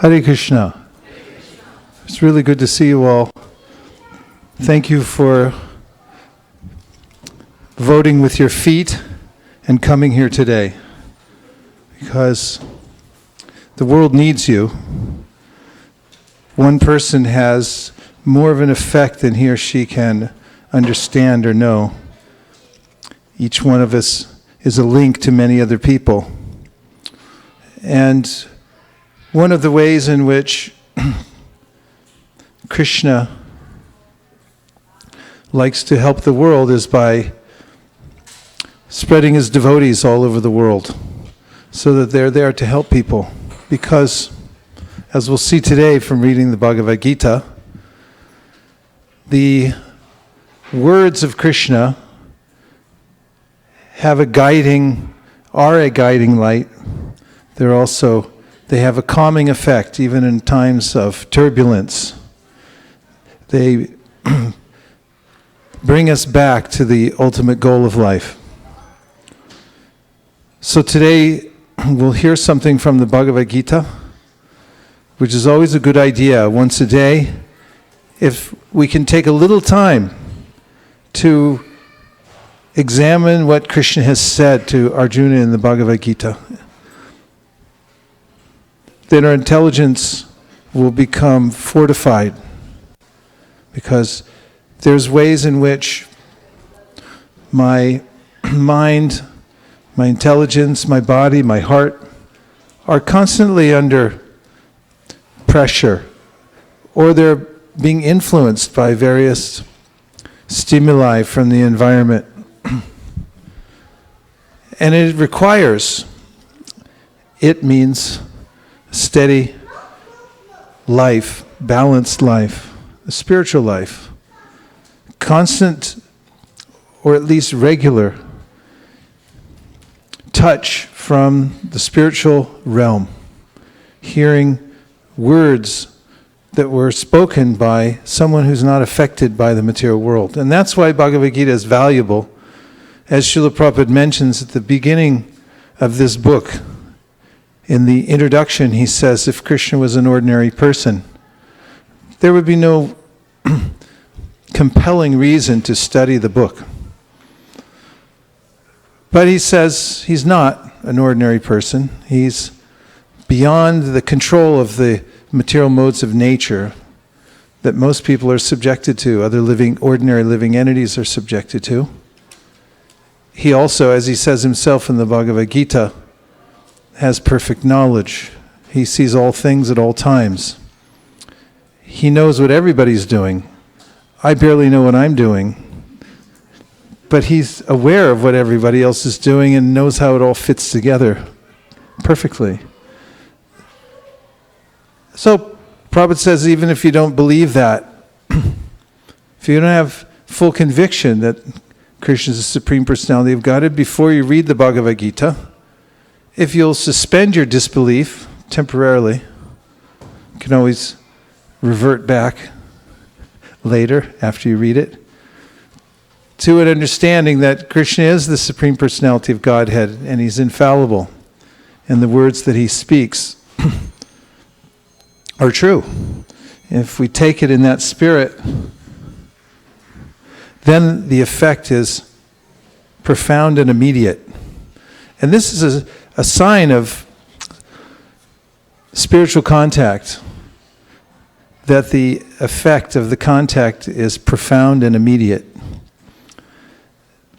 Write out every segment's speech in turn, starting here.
Hare Krishna. It's really good to see you all. Thank you for voting with your feet and coming here today, because the world needs you. One person has more of an effect than he or she can understand or know. Each one of us is a link to many other people. And one of the ways in which Krishna likes to help the world is by spreading his devotees all over the world so that they're there to help people. Because, as we'll see today from reading the Bhagavad Gita, the words of Krishna are a guiding light. They have a calming effect even in times of turbulence. They bring us back to the ultimate goal of life. So today we'll hear something from the Bhagavad Gita, which is always a good idea once a day. If we can take a little time to examine what Krishna has said to Arjuna in the Bhagavad Gita, then our intelligence will become fortified, because there's ways in which my mind, my intelligence, my body, my heart are constantly under pressure, or they're being influenced by various stimuli from the environment. And it means steady life, balanced life, a spiritual life, constant or at least regular touch from the spiritual realm, hearing words that were spoken by someone who's not affected by the material world. And that's why Bhagavad Gita is valuable. As Srila Prabhupada mentions at the beginning of this book, in the introduction, he says, if Krishna was an ordinary person, there would be no compelling reason to study the book. But he says he's not an ordinary person. He's beyond the control of the material modes of nature that most people are subjected to, ordinary living entities are subjected to. He also, as he says himself in the Bhagavad Gita, has perfect knowledge. He sees all things at all times. He knows what everybody's doing. I barely know what I'm doing. But he's aware of what everybody else is doing and knows how it all fits together perfectly. So, Prabhupada says, even if you don't believe that, if you don't have full conviction that Krishna is the Supreme Personality of Godhead, before you read the Bhagavad Gita, if you'll suspend your disbelief temporarily, you can always revert back later after you read it, to an understanding that Krishna is the Supreme Personality of Godhead and he's infallible, and the words that he speaks are true. If we take it in that spirit, then the effect is profound and immediate. And this is a sign of spiritual contact, that the effect of the contact is profound and immediate.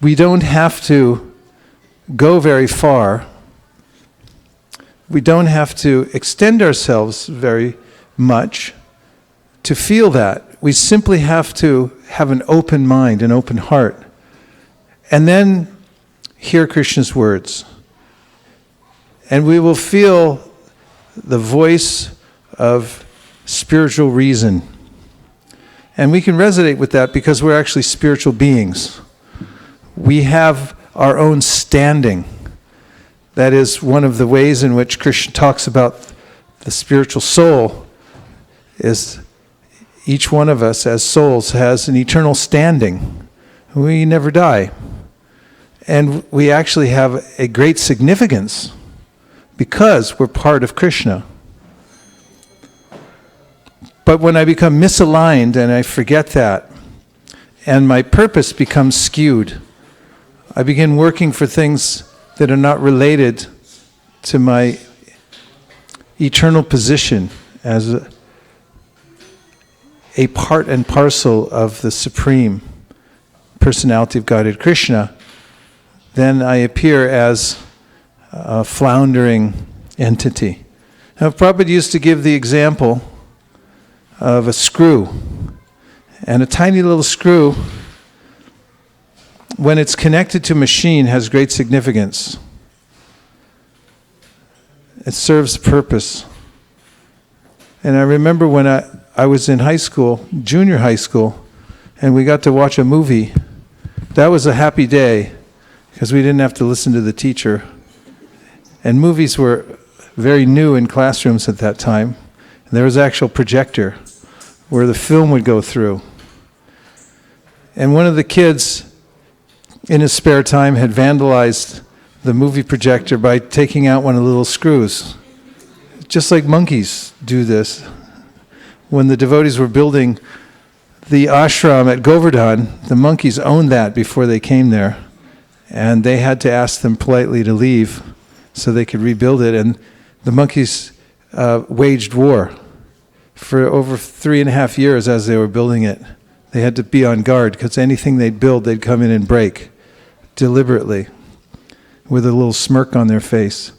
We don't have to go very far. We don't have to extend ourselves very much to feel that. We simply have to have an open mind, an open heart, and then hear Krishna's words. And we will feel the voice of spiritual reason. And we can resonate with that because we're actually spiritual beings. We have our own standing. That is one of the ways in which Krishna talks about the spiritual soul, is each one of us as souls has an eternal standing. We never die. And we actually have a great significance because we're part of Krishna. But when I become misaligned and I forget that, and my purpose becomes skewed, I begin working for things that are not related to my eternal position as a part and parcel of the Supreme Personality of Godhead Krishna, then I appear as a floundering entity. Now, Prabhupada used to give the example of a screw. And a tiny little screw, when it's connected to a machine, has great significance. It serves a purpose. And I remember when I was in high school, junior high school, and we got to watch a movie. That was a happy day, because we didn't have to listen to the teacher. And movies were very new in classrooms at that time. And there was an actual projector where the film would go through. And one of the kids, in his spare time, had vandalized the movie projector by taking out one of the little screws. Just like monkeys do this. When the devotees were building the ashram at Govardhan, the monkeys owned that before they came there. And they had to ask them politely to leave so they could rebuild it. And the monkeys waged war for over 3.5 years as they were building it. They had to be on guard because anything they'd build, they'd come in and break deliberately with a little smirk on their face.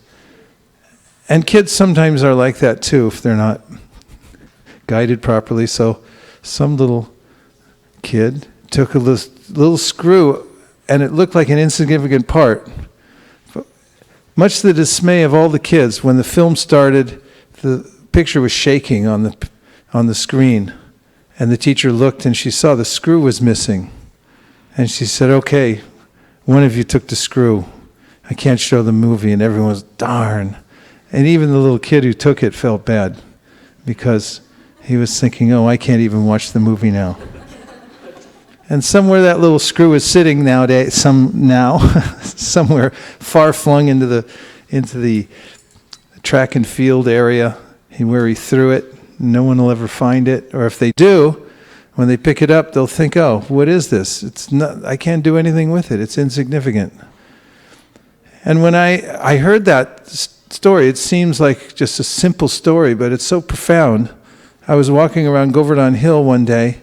And kids sometimes are like that too if they're not guided properly. So some little kid took a little screw and it looked like an insignificant part. But much to the dismay of all the kids, when the film started, the picture was shaking on the screen. And the teacher looked and she saw the screw was missing. And she said, okay, one of you took the screw. I can't show the movie. And everyone was, darn. And even the little kid who took it felt bad because he was thinking, oh, I can't even watch the movie now. And somewhere that little screw is sitting nowadays, somewhere far flung into the track and field area where he threw it. No one will ever find it. Or if they do, when they pick it up, they'll think, oh, what is this? It's not. I can't do anything with it. It's insignificant. And when I heard that story, it seems like just a simple story, but it's so profound. I was walking around Govardhan Hill one day,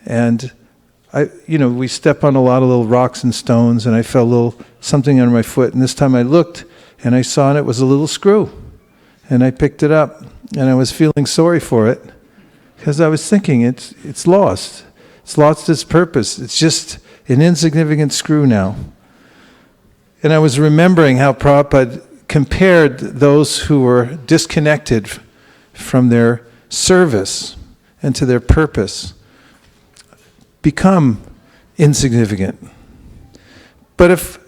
and we step on a lot of little rocks and stones, and I felt a little something under my foot. And this time I looked, and I saw it was a little screw. And I picked it up, and I was feeling sorry for it, because I was thinking, it's lost. It's lost its purpose. It's just an insignificant screw now. And I was remembering how Prabhupada compared those who were disconnected from their service and to their purpose become insignificant. But if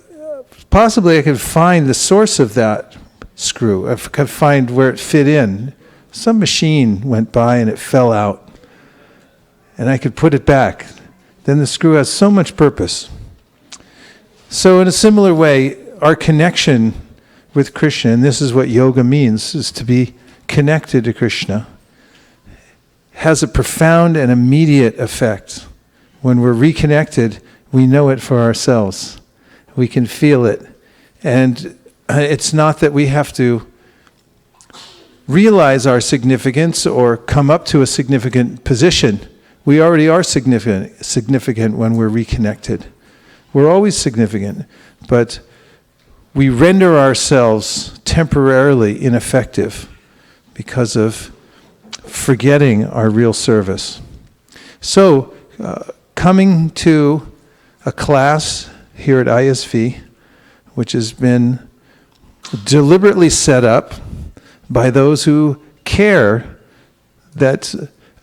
possibly I could find the source of that screw, I could find where it fit in. Some machine went by and it fell out, and I could put it back. Then the screw has so much purpose. So in a similar way, our connection with Krishna, and this is what yoga means, is to be connected to Krishna, has a profound and immediate effect. When we're reconnected, we know it for ourselves. We can feel it. And it's not that we have to realize our significance or come up to a significant position. We already are significant when we're reconnected. We're always significant, but we render ourselves temporarily ineffective because of forgetting our real service. So, coming to a class here at ISV, which has been deliberately set up by those who care that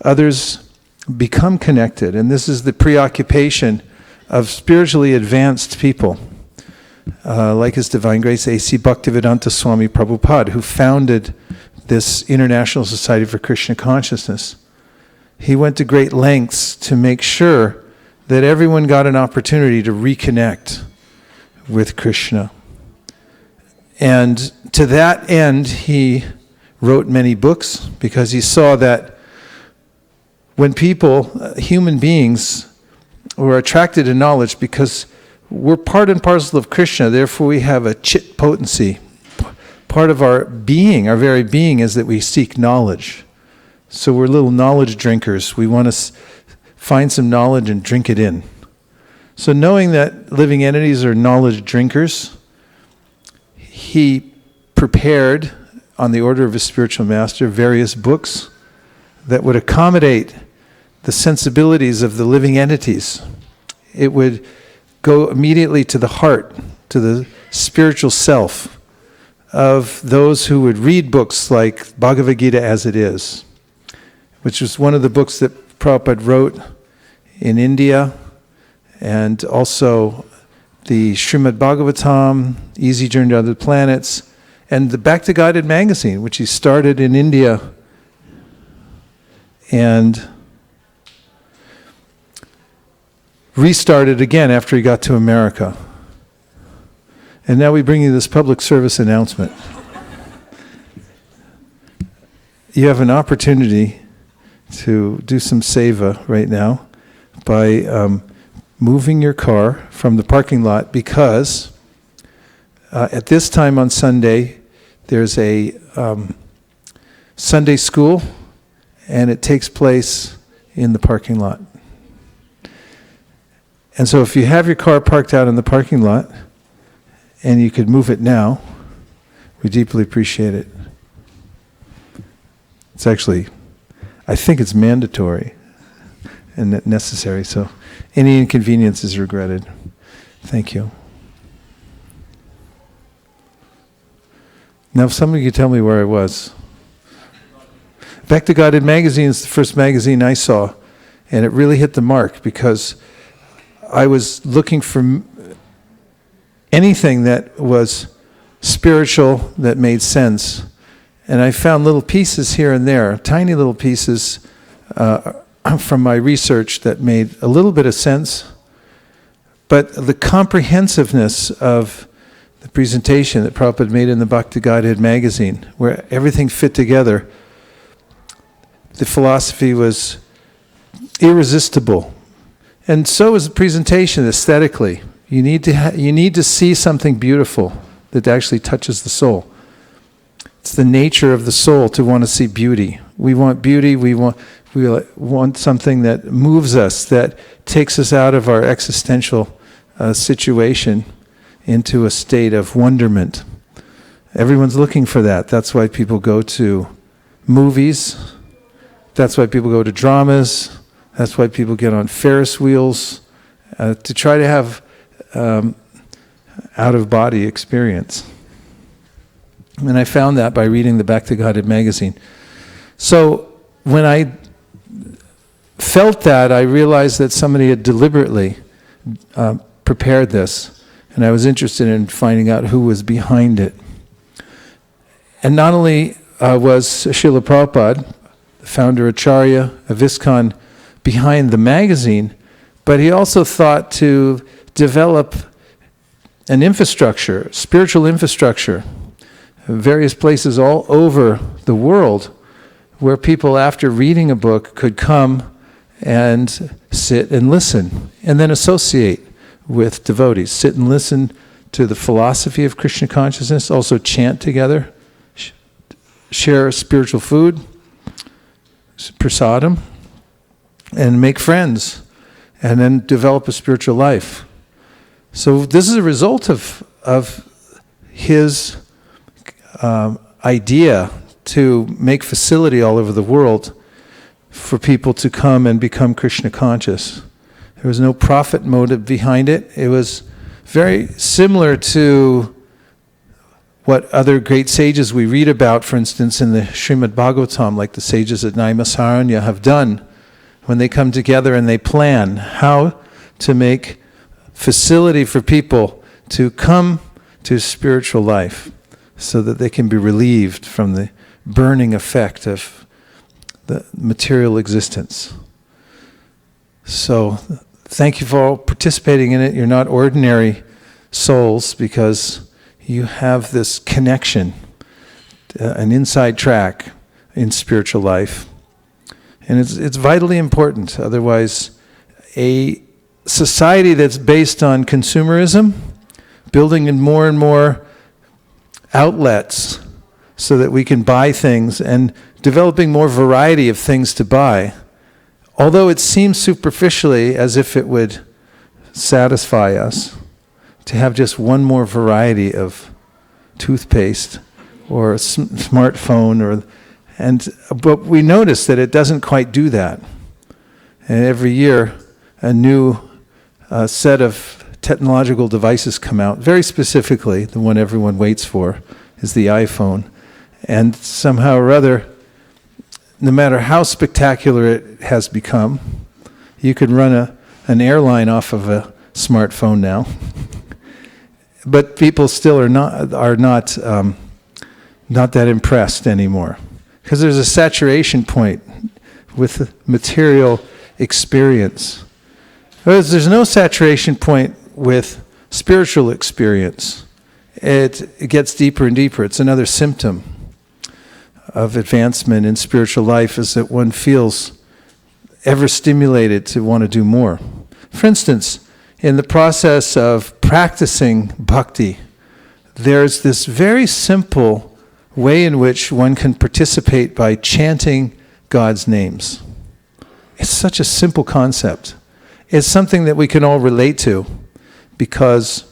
others become connected. And this is the preoccupation of spiritually advanced people, like His Divine Grace A.C. Bhaktivedanta Swami Prabhupada, who founded this International Society for Krishna Consciousness. He went to great lengths to make sure that everyone got an opportunity to reconnect with Krishna. And to that end, he wrote many books because he saw that when people, human beings, were attracted to knowledge because we're part and parcel of Krishna, therefore we have a chit potency. Part of our being, our very being, is that we seek knowledge. So we're little knowledge drinkers. We want to find some knowledge and drink it in. So knowing that living entities are knowledge drinkers, he prepared, on the order of his spiritual master, various books that would accommodate the sensibilities of the living entities. It would go immediately to the heart, to the spiritual self of those who would read books like Bhagavad Gita as it is, which was one of the books that Prabhupada wrote in India, and also the Srimad Bhagavatam, Easy Journey to Other Planets, and the Bhakti Guided magazine, which he started in India and restarted again after he got to America. And now we bring you this public service announcement. You have an opportunity to do some seva right now by moving your car from the parking lot, because at this time on Sunday, there's a Sunday school, and it takes place in the parking lot. And so if you have your car parked out in the parking lot, and you could move it now, we deeply appreciate it. It's actually, I think it's mandatory and necessary, so any inconvenience is regretted. Thank you. Now, if somebody could tell me where I was. Bhakti Guided magazine is the first magazine I saw, and it really hit the mark because I was looking for anything that was spiritual that made sense. And I found little pieces here and there, tiny little pieces from my research that made a little bit of sense. But the comprehensiveness of the presentation that Prabhupada made in the Bhakti Guided magazine, where everything fit together, the philosophy was irresistible. And so is the presentation aesthetically. You need to see something beautiful that actually touches the soul. It's the nature of the soul to want to see beauty. We want beauty. We want something that moves us, that takes us out of our existential situation into a state of wonderment. Everyone's looking for that. That's why people go to movies. That's why people go to dramas. That's why people get on Ferris wheels to try to have out-of-body experience. And I found that by reading the Bhakti Guided magazine. So when I felt that, I realized that somebody had deliberately prepared this, and I was interested in finding out who was behind it. And not only was Srila Prabhupada, the founder Acharya of ISKCON, behind the magazine, but he also thought to develop an infrastructure, spiritual infrastructure, various places all over the world where people, after reading a book, could come and sit and listen, and then associate with devotees. Sit and listen to the philosophy of Krishna consciousness, also chant together, share spiritual food, prasadam, and make friends, and then develop a spiritual life. So this is a result of his idea to make facility all over the world for people to come and become Krishna conscious. There was no profit motive behind it. It was very similar to what other great sages we read about, for instance, in the Srimad Bhagavatam, like the sages at Naimisaranya have done, when they come together and they plan how to make facility for people to come to spiritual life so that they can be relieved from the burning effect of the material existence. So thank you for all participating in it. You're not ordinary souls because you have this connection, an inside track in spiritual life. And it's vitally important. Otherwise, a society that's based on consumerism, building in more and more outlets so that we can buy things and developing more variety of things to buy, although it seems superficially as if it would satisfy us to have just one more variety of toothpaste or a smartphone, but we notice that it doesn't quite do that. And every year, a new set of technological devices come out. Very specifically, the one everyone waits for is the iPhone. And somehow or other, no matter how spectacular it has become, you could run an airline off of a smartphone now. But people still are not that impressed anymore, because there's a saturation point with material experience. Whereas there's no saturation point with spiritual experience. It gets deeper and deeper. It's another symptom of advancement in spiritual life, is that one feels ever stimulated to want to do more. For instance, in the process of practicing bhakti, there's this very simple way in which one can participate by chanting God's names. It's such a simple concept. It's something that we can all relate to, because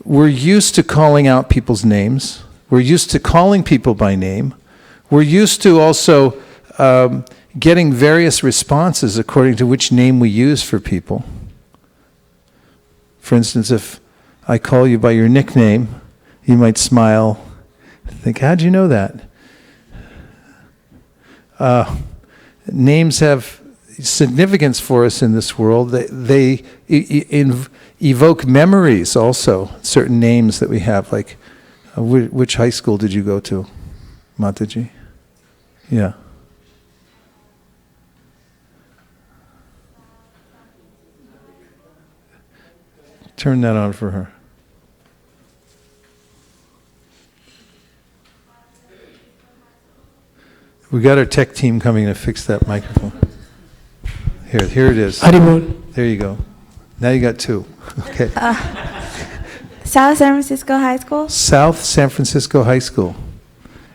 we're used to calling out people's names. We're used to calling people by name. We're used to also getting various responses according to which name we use for people. For instance, if I call you by your nickname, you might smile, think, how'd you know that? Names have significance for us in this world. They evoke memories also, certain names that we have, like, which high school did you go to, Mataji? Yeah. Turn that on for her. We got our tech team coming to fix that microphone. Here it is. There you go. Now you got two. Okay. South San Francisco High School? South San Francisco High School.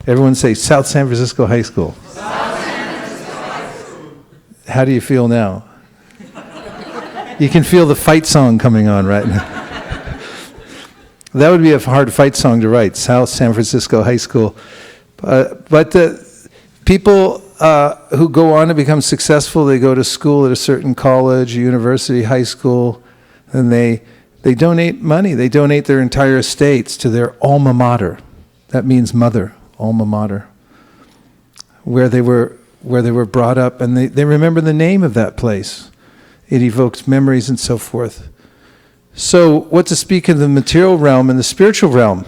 Everyone say South San Francisco High School. South San Francisco High School. How do you feel now? You can feel the fight song coming on right now. That would be a hard fight song to write, South San Francisco High School. But people who go on to become successful, they go to school at a certain college, university, high school, and they donate money. They donate their entire estates to their alma mater. That means mother, alma mater, where they were brought up, and they remember the name of that place. It evokes memories and so forth. So what to speak of the material realm and the spiritual realm?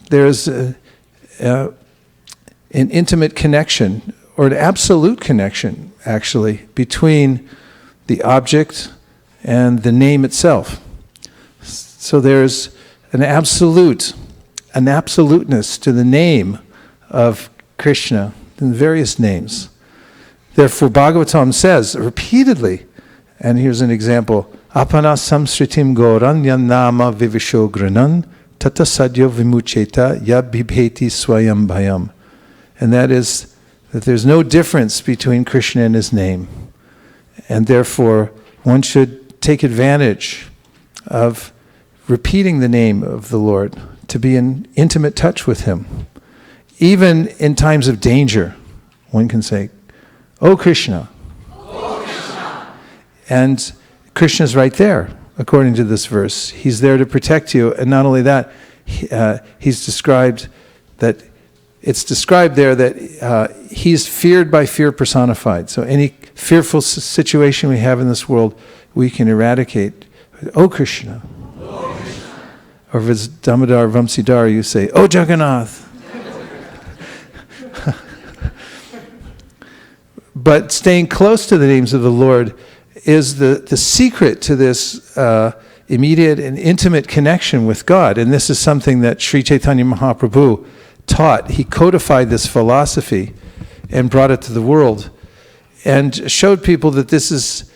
There's an intimate connection, or an absolute connection, actually, between the object and the name itself. So there's an absoluteness to the name of Krishna, in various names. Therefore, Bhagavatam says repeatedly, and here's an example, Apana samsritim gauranyam nama vivisho granan tata sadya vimucheta ya bibheti swayam bhayam. And that is that there's no difference between Krishna and his name. And therefore, one should take advantage of repeating the name of the Lord to be in intimate touch with him. Even in times of danger, one can say, "Oh Krishna." Oh Krishna. And Krishna's right there, according to this verse. He's there to protect you. And not only that, it's described there that he's feared by fear personified. So any fearful situation we have in this world, we can eradicate. Oh Krishna. Oh Krishna. Or if it's Damodar Vamsidhar, you say, Oh Jagannath. But staying close to the names of the Lord is the secret to this immediate and intimate connection with God. And this is something that Sri Chaitanya Mahaprabhu taught. He codified this philosophy and brought it to the world, and showed people that this is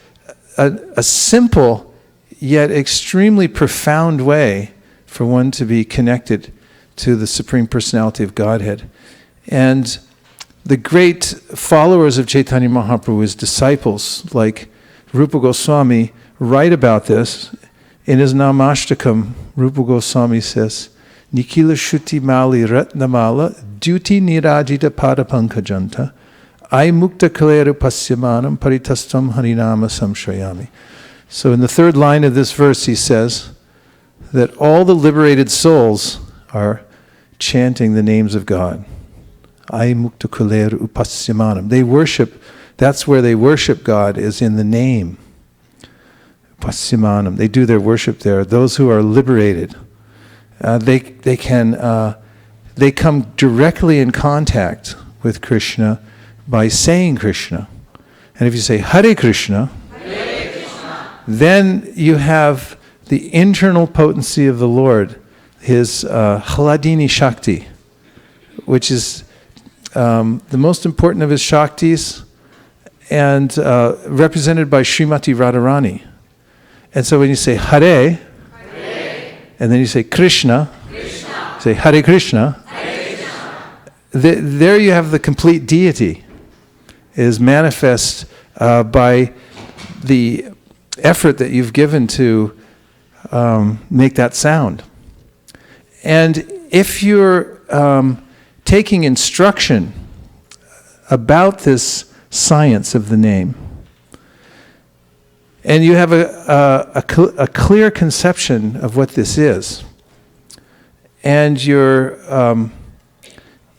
a simple yet extremely profound way for one to be connected to the Supreme Personality of Godhead. And the great followers of Chaitanya Mahaprabhu, his disciples, like Rupa Goswami, write about this. In his Namashtakam, Rupa Goswami says, Nikila Shuti Mali Ratnamala Duti Nirajita Padapankajanta I Mukta Kaleru Pasyamanam Paritastam Harinama Samshrayami. So in the third line of this verse he says that all the liberated souls are chanting the names of God. I Mukta Kaleru Pasyamanam. They worship, that's where they worship God, is in the name. Pasyamanam. They do their worship there. Those who are liberated, they come directly in contact with Krishna by saying Krishna. And if you say Hare Krishna, Hare Krishna, then you have the internal potency of the Lord, his Hladini Shakti, which is the most important of his Shaktis, and represented by Srimati Radharani. And so when you say Hare, Hare, and then you say Krishna, Krishna, say Hare Krishna, Hare Krishna, there you have the complete deity, is manifest by the effort that you've given to make that sound. And if you're taking instruction about this science of the name, and you have a clear conception of what this is, and you're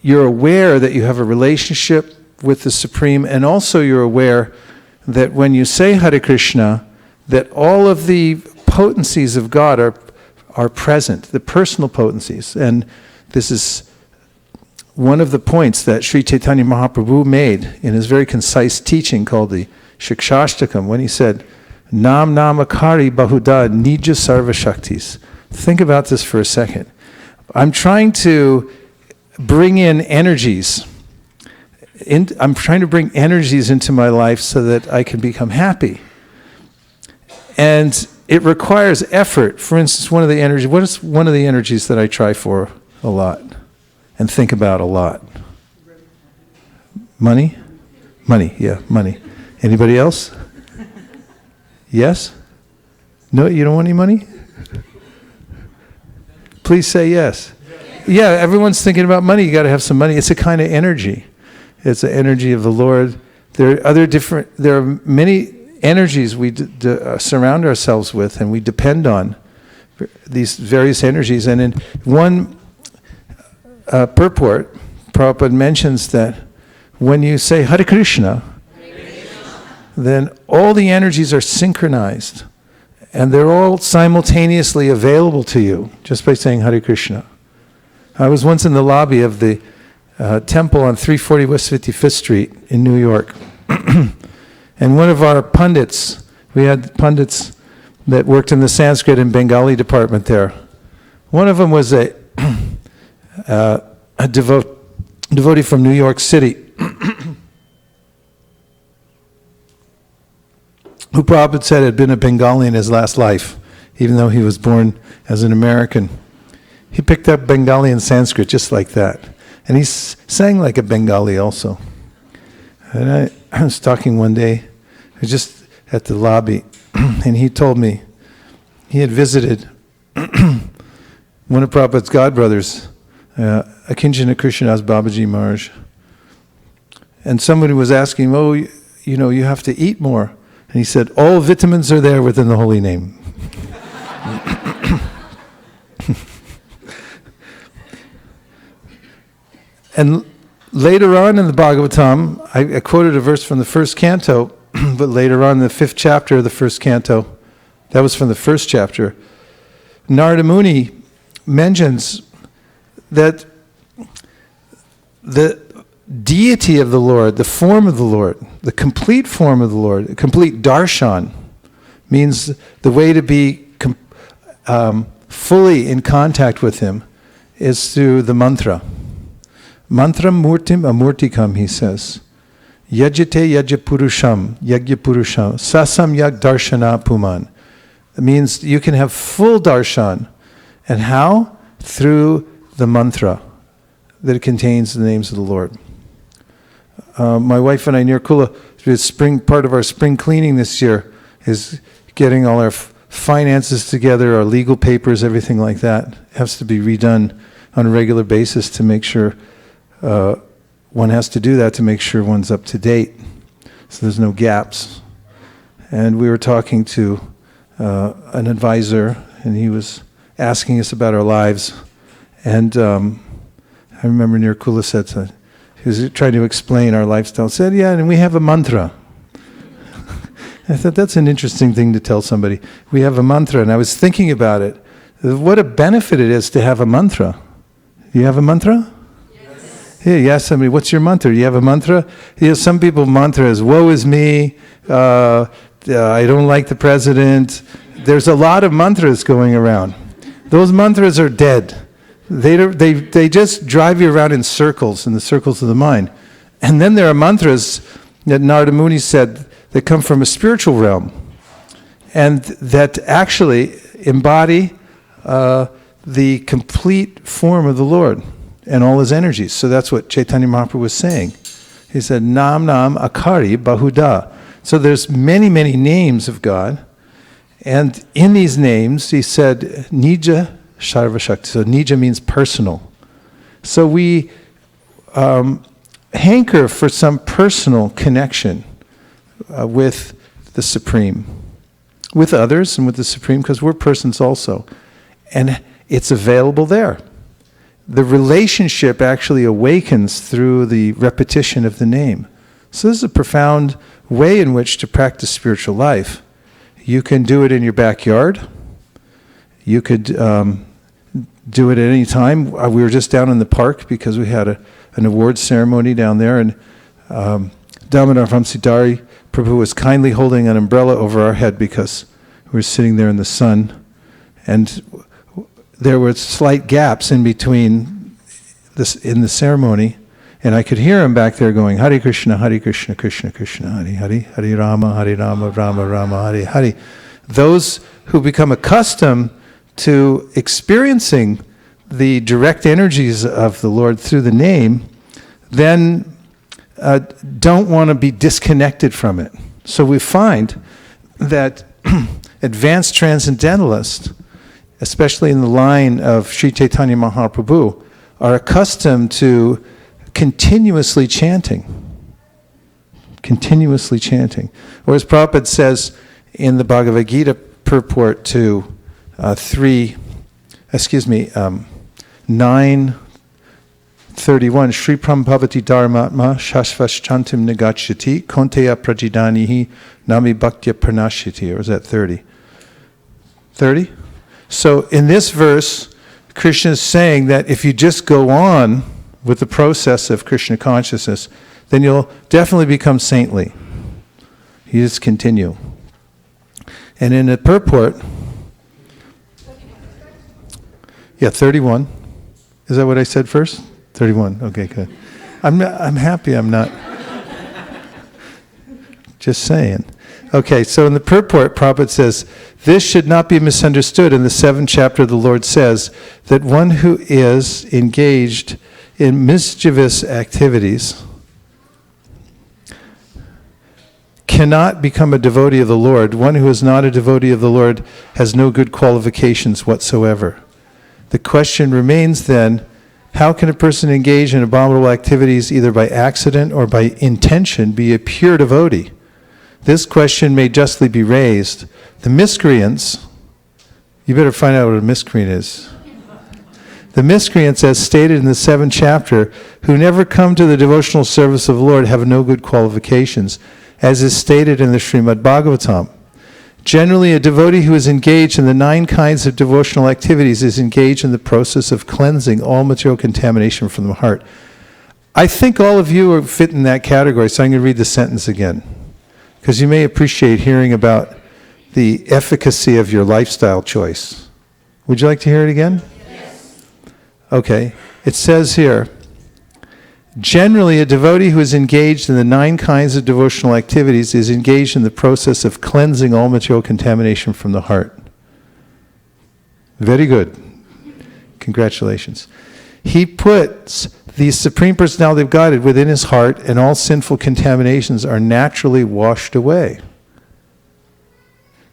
aware that you have a relationship with the Supreme, and also you're aware that when you say Hare Krishna, that all of the potencies of God are present, the personal potencies. And this is one of the points that Sri Chaitanya Mahaprabhu made in his very concise teaching called the Shikshashtakam, when he said, Nam Namakari Bahuda Nija Sarva Shaktis. Think about this for a second. I'm trying to bring in energies. I'm trying to bring energies into my life so that I can become happy. And it requires effort. For instance, what is one of the energies that I try for a lot and think about a lot? Money? Money, yeah, money. Anybody else? Yes? No, you don't want any money? Please say yes. Yeah, everyone's thinking about money. You got to have some money. It's a kind of energy. It's the energy of the Lord. There are many energies we surround ourselves with, and we depend on these various energies. And in one purport, Prabhupada mentions that when you say Hare Krishna, then all the energies are synchronized, and they're all simultaneously available to you just by saying Hare Krishna. I was once in the lobby of the temple on 340 West 55th Street in New York. And one of our pundits, we had pundits that worked in the Sanskrit and Bengali department there. One of them was a devotee from New York City who Prabhupada said had been a Bengali in his last life, even though he was born as an American. He picked up Bengali and Sanskrit just like that. And he sang like a Bengali also. And I was talking one day, I was just at the lobby, and he told me he had visited one of Prabhupada's godbrothers, Akinchana Krishnadas Babaji Maharaj. And somebody was asking him, you have to eat more. And he said, all vitamins are there within the holy name. And later on in the Bhagavatam, I quoted a verse from the first canto, but later on in the 5th chapter of the first canto, that was from the first chapter, Narada Muni mentions that the deity of the Lord, the form of the Lord, the complete form of the Lord, the complete darshan, means the way to be fully in contact with Him is through the mantra. Mantram murtim amurtikam, he says. Yajate yajapurusham, yagyapurusham, sasam yag darshana puman. It means you can have full darshan. And how? Through the mantra that contains the names of the Lord. My wife and I, Nirkula, part of our spring cleaning this year is getting all our finances together, our legal papers, everything like that. It has to be redone on a regular basis to make sure, one has to do that to make sure one's up to date, so there's no gaps. And we were talking to an advisor, and he was asking us about our lives. And I remember Nirkula said, he was trying to explain our lifestyle, said, yeah, and we have a mantra. I thought that's an interesting thing to tell somebody. We have a mantra, and I was thinking about it. What a benefit it is to have a mantra. Do you have a mantra? Yes. Yeah, you ask somebody, what's your mantra? Do you have a mantra? You know, some people mantra is, woe is me, I don't like the president. There's a lot of mantras going around. Those mantras are dead. They just drive you around in the circles of the mind. And then there are mantras that Narada Muni said that come from a spiritual realm and that actually embody the complete form of the Lord and all his energies. So that's what Chaitanya Mahaprabhu was saying. He said, Nam Nam Akari Bahuda. So there's many, many names of God. And in these names, he said, Nija Sarva Shakti. So Nija means personal. So we hanker for some personal connection with the Supreme, with others and with the Supreme, because we're persons also. And it's available there. The relationship actually awakens through the repetition of the name. So this is a profound way in which to practice spiritual life. You can do it in your backyard. You could do it at any time. We were just down in the park because we had an awards ceremony down there, and Damodar Vamsidhari Prabhu was kindly holding an umbrella over our head because we were sitting there in the sun, and there were slight gaps in between in the ceremony, and I could hear him back there going, Hare Krishna, Krishna Krishna, Hare Hare, Hare Rama, Rama Rama, Hare Hare. Those who become accustomed to experiencing the direct energies of the Lord through the name, then don't want to be disconnected from it. So we find that advanced transcendentalists, especially in the line of Sri Chaitanya Mahaprabhu, are accustomed to continuously chanting. Continuously chanting. Or as Prabhupada says in the Bhagavad Gita purport to 9:31, Shri Prambhavati Dharmatma Shashvash Chantim Nagachyati Konteya Prajidanihi Nami Bhaktya Pranashyati. Or is that 30? 30? So in this verse, Krishna is saying that if you just go on with the process of Krishna consciousness, then you'll definitely become saintly. You just continue. And in the purport, 31. Is that what I said first? 31. Okay, good. I'm happy I'm not. Just saying. Okay, so in the purport, Prabhupada says, this should not be misunderstood. In the 7th chapter, the Lord says that one who is engaged in mischievous activities cannot become a devotee of the Lord. One who is not a devotee of the Lord has no good qualifications whatsoever. The question remains then, how can a person engage in abominable activities either by accident or by intention be a pure devotee? This question may justly be raised. The miscreants, you better find out what a miscreant is. The miscreants, as stated in the 7th chapter, who never come to the devotional service of the Lord have no good qualifications, as is stated in the Srimad Bhagavatam. Generally, a devotee who is engaged in the 9 kinds of devotional activities is engaged in the process of cleansing all material contamination from the heart. I think all of you fit in that category, so I'm going to read the sentence again, because you may appreciate hearing about the efficacy of your lifestyle choice. Would you like to hear it again? Yes. Okay. It says here, Generally, a devotee who is engaged in the 9 kinds of devotional activities is engaged in the process of cleansing all material contamination from the heart. Very good. Congratulations. He puts the Supreme Personality of Godhead within his heart, and all sinful contaminations are naturally washed away.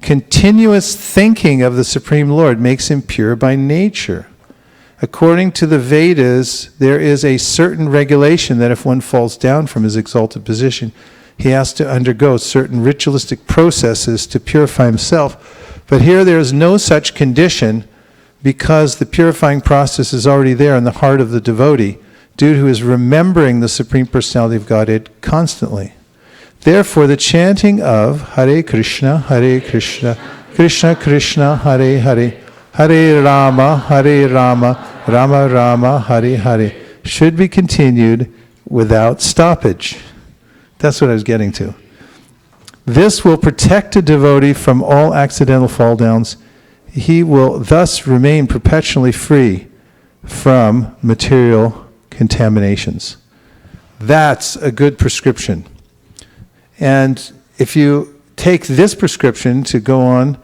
Continuous thinking of the Supreme Lord makes him pure by nature. According to the Vedas, there is a certain regulation that if one falls down from his exalted position, he has to undergo certain ritualistic processes to purify himself. But here there is no such condition, because the purifying process is already there in the heart of the devotee, due to his remembering the Supreme Personality of Godhead constantly. Therefore, the chanting of Hare Krishna, Krishna Krishna, Hare Hare, Hare Rama, Rama Rama, Hare Hare, should be continued without stoppage. That's what I was getting to. This will protect a devotee from all accidental fall downs. He will thus remain perpetually free from material contaminations. That's a good prescription. And if you take this prescription to go on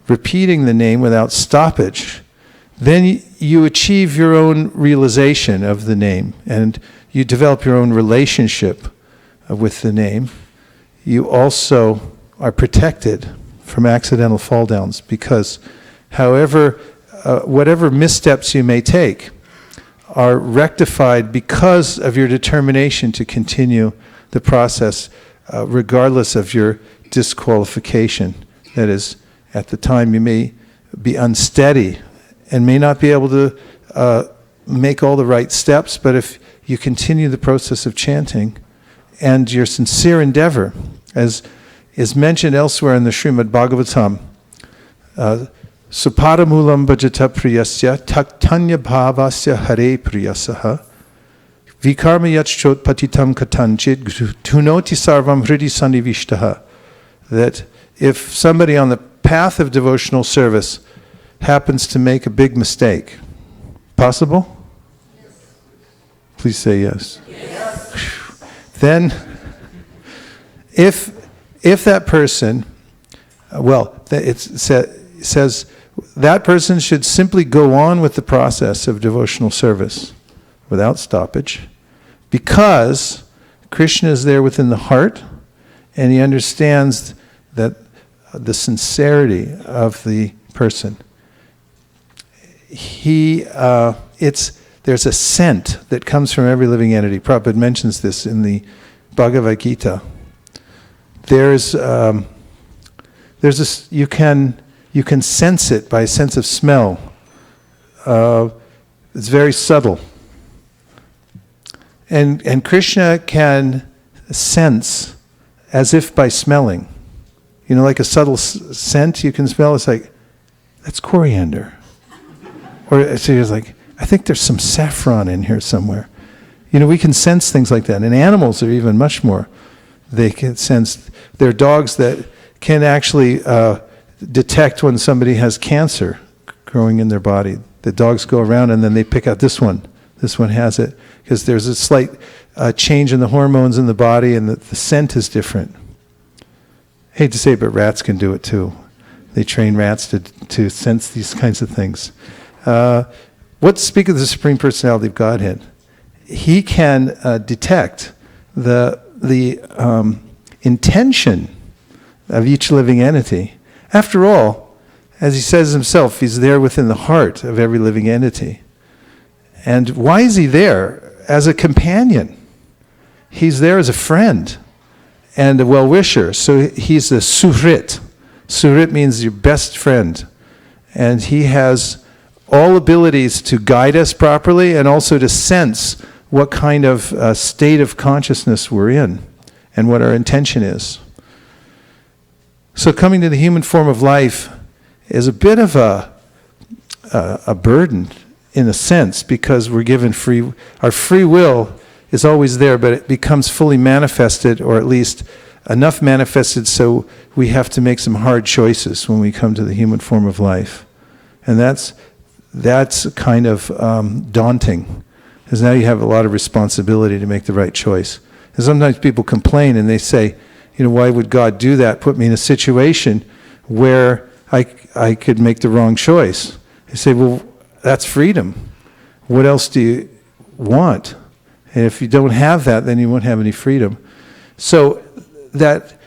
repeating the name without stoppage, then you achieve your own realization of the name, and you develop your own relationship with the name. You also are protected from accidental fall downs, because whatever missteps you may take are rectified because of your determination to continue the process, regardless of your disqualification. That is, at the time you may be unsteady and may not be able to make all the right steps, but if you continue the process of chanting and your sincere endeavor, as is mentioned elsewhere in the Srimad Bhagavatam, Supadamulam bhajata priyasya taktanya bhavasya hare priyasaha vikarma yachchot patitam katanchit tunoti sarvam hridi sannivishtaha. That if somebody on the path of devotional service happens to make a big mistake, possible? Yes. Please say yes. Yes. Then, if that person, it says that person should simply go on with the process of devotional service without stoppage, because Krishna is there within the heart, and he understands that the sincerity of the person. There's a scent that comes from every living entity. Prabhupada mentions this in the Bhagavad Gita. You can sense it by a sense of smell. It's very subtle. And Krishna can sense as if by smelling. You know, like a subtle scent you can smell. It's like, that's coriander. Or so it's like, I think there's some saffron in here somewhere. You know, we can sense things like that. And animals are even much more. They can sense. There are dogs that can actually detect when somebody has cancer growing in their body. The dogs go around and then they pick out this one. This one has it. Because there's a slight change in the hormones in the body, and the scent is different. Hate to say it, but rats can do it too. They train rats to sense these kinds of things. Speak of the Supreme Personality of Godhead. He can detect the intention of each living entity. After all, as he says himself, he's there within the heart of every living entity. And why is he there? As a companion. He's there as a friend and a well-wisher. So he's a suhrit. Suhrit means your best friend. And he has all abilities to guide us properly, and also to sense what kind of state of consciousness we're in and what our intention is. So coming to the human form of life is a bit of a burden in a sense, because we're given our free will is always there, but it becomes fully manifested, or at least enough manifested so we have to make some hard choices when we come to the human form of life. And that's kind of daunting. because now you have a lot of responsibility to make the right choice. And sometimes people complain and they say, why would God do that? Put me in a situation where I could make the wrong choice. You say, well, that's freedom. What else do you want? And if you don't have that, then you won't have any freedom. So that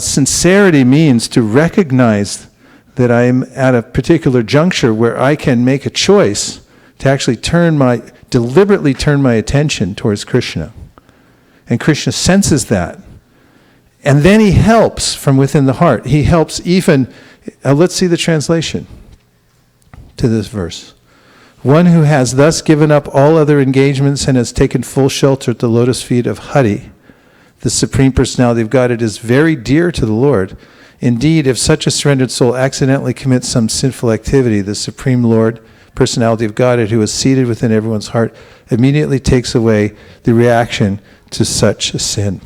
sincerity means to recognize that I'm at a particular juncture where I can make a choice to actually deliberately turn my attention towards Krishna. And Krishna senses that. And then he helps from within the heart. He helps even, let's see the translation to this verse. One who has thus given up all other engagements and has taken full shelter at the lotus feet of Hari, the Supreme Personality of God, it is very dear to the Lord. Indeed, if such a surrendered soul accidentally commits some sinful activity, the Supreme Lord, Personality of Godhead, who is seated within everyone's heart, immediately takes away the reaction to such a sin.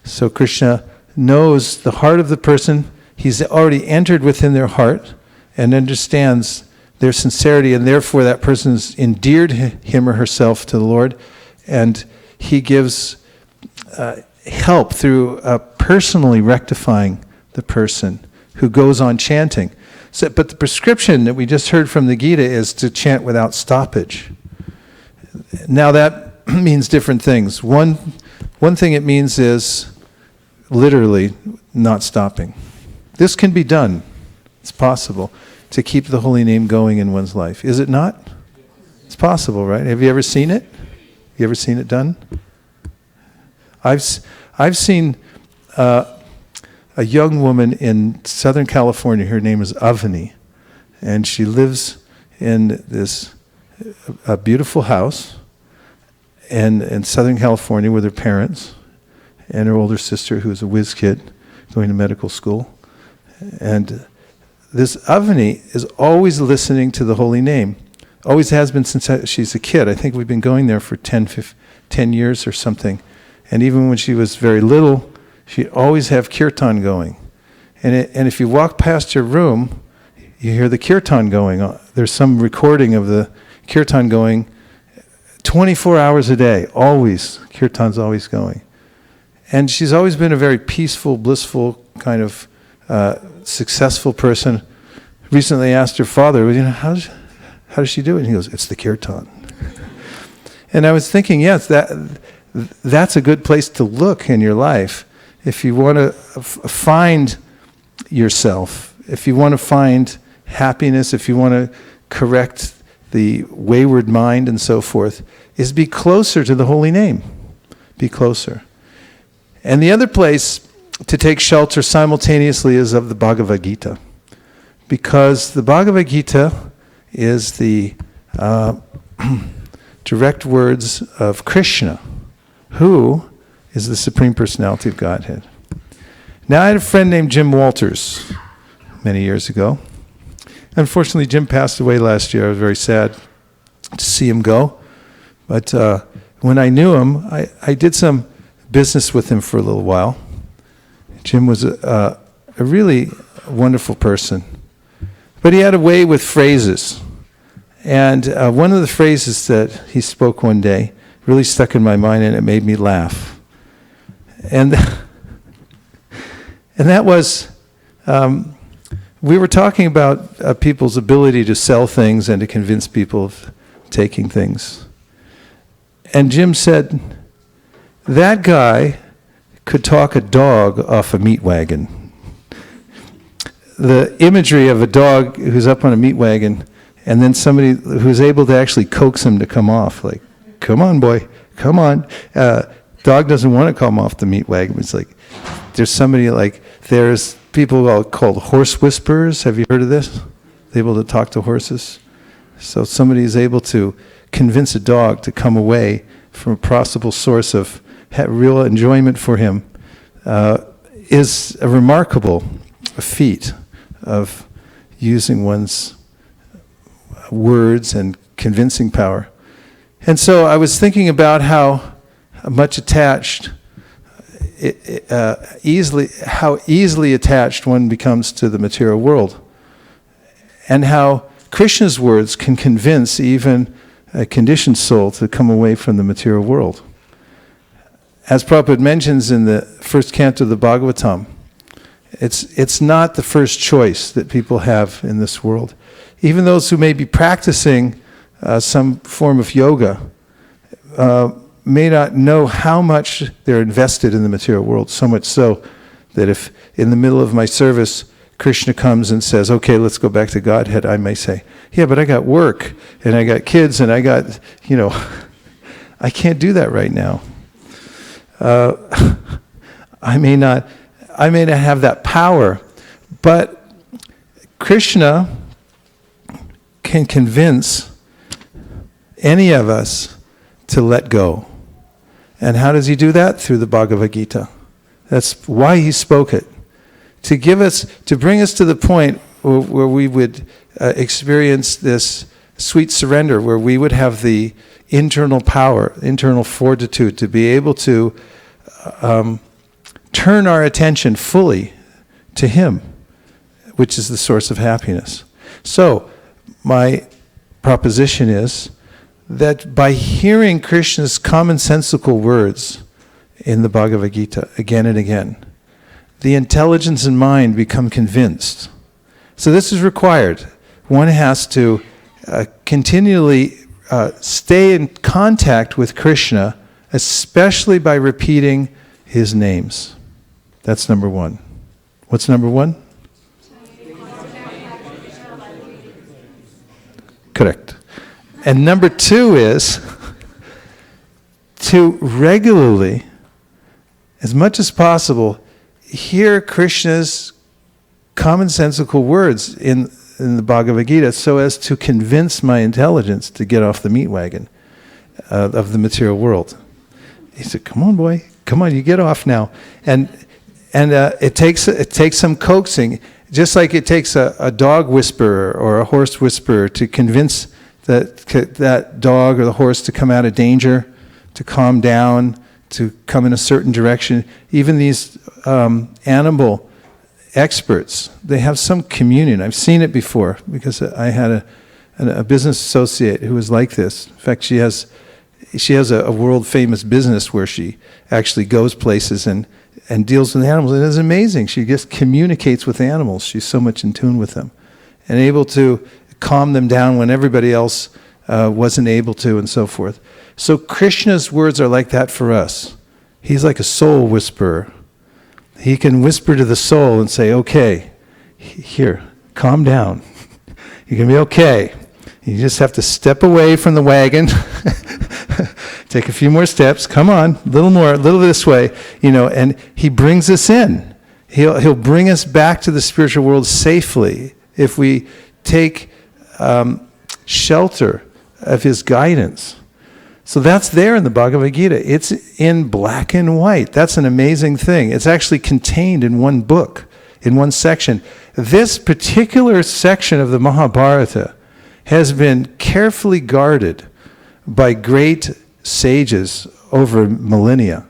So Krishna knows the heart of the person. He's already entered within their heart and understands their sincerity, and therefore that person's endeared him or herself to the Lord, and he gives help through personally rectifying the person who goes on chanting. So, but the prescription that we just heard from the Gita is to chant without stoppage. Now that means different things. One thing it means is literally not stopping. This can be done. It's possible to keep the holy name going in one's life. Is it not? It's possible, right? Have you ever seen it? You ever seen it done? I've seen a young woman in Southern California. Her name is Avani, and she lives in this a beautiful house in Southern California with her parents and her older sister, who's a whiz kid going to medical school. And this Avani is always listening to the holy name. Always has been since she's a kid. I think we've been going there for 10 years or something. And even when she was very little, she'd always have Kirtan going. And if you walk past her room, you hear the Kirtan going on. There's some recording of the Kirtan going 24 hours a day. Always. Kirtan's always going. And she's always been a very peaceful, blissful, kind of successful person. Recently asked her father, how does she do it? And he goes, it's the Kirtan. And I was thinking, yes, that's a good place to look in your life. If you want to find yourself, if you want to find happiness, if you want to correct the wayward mind and so forth, is be closer to the holy name. Be closer. And the other place to take shelter simultaneously is of the Bhagavad Gita. Because the Bhagavad Gita is the direct words of Krishna, who is the Supreme Personality of Godhead. Now, I had a friend named Jim Walters many years ago. Unfortunately, Jim passed away last year. I was very sad to see him go. But when I knew him, I did some business with him for a little while. Jim was a really wonderful person. But he had a way with phrases. And one of the phrases that he spoke one day really stuck in my mind, and it made me laugh. And that was, we were talking about people's ability to sell things and to convince people of taking things. And Jim said, that guy could talk a dog off a meat wagon. The imagery of a dog who's up on a meat wagon and then somebody who's able to actually coax him to come off, like, come on, boy, come on. Dog doesn't want to come off the meat wagon. It's like, there's somebody like, there's people called horse whisperers. Have you heard of this? They're able to talk to horses. So somebody is able to convince a dog to come away from a possible source of real enjoyment for him is a remarkable feat of using one's words and convincing power. And so I was thinking about how much attached, how easily attached one becomes to the material world, and how Krishna's words can convince even a conditioned soul to come away from the material world. As Prabhupada mentions in the first canto of the Bhagavatam, it's not the first choice that people have in this world. Even those who may be practicing some form of yoga may not know how much they're invested in the material world, so much so that if in the middle of my service Krishna comes and says, okay, let's go back to Godhead, I may say, yeah, but I got work, and I got kids, and I got, I can't do that right now. I may not have that power, but Krishna can convince any of us to let go. And how does he do that? Through the Bhagavad Gita. That's why he spoke it. To bring us to the point where we would experience this sweet surrender, where we would have the internal power, internal fortitude to be able to turn our attention fully to him, which is the source of happiness. So, my proposition is that by hearing Krishna's commonsensical words in the Bhagavad Gita again and again, the intelligence and mind become convinced. So this is required. One has to continually stay in contact with Krishna, especially by repeating his names. That's number one. What's number one? Correct. And number two is to regularly, as much as possible, hear Krishna's commonsensical words in the Bhagavad Gita so as to convince my intelligence to get off the meat wagon of the material world. He said, come on, boy. Come on, you get off now. And it takes some coaxing, just like it takes a dog whisperer or a horse whisperer to convince that dog or the horse to come out of danger, to calm down, to come in a certain direction. Even these animal experts, they have some communion. I've seen it before because I had a business associate who was like this. In fact, she has a world famous business where she actually goes places and deals with animals. And it's amazing. She just communicates with animals. She's so much in tune with them and able to calm them down when everybody else wasn't able to, and so forth. So Krishna's words are like that for us. He's like a soul whisperer. He can whisper to the soul and say, okay, here, calm down. You're going to be okay. You just have to step away from the wagon, take a few more steps, come on, a little more, a little this way, and he brings us in. He'll bring us back to the spiritual world safely if we take shelter of his guidance. So that's there in the Bhagavad Gita. It's in black and white. That's an amazing thing. It's actually contained in one book, in one section. This particular section of the Mahabharata has been carefully guarded by great sages over millennia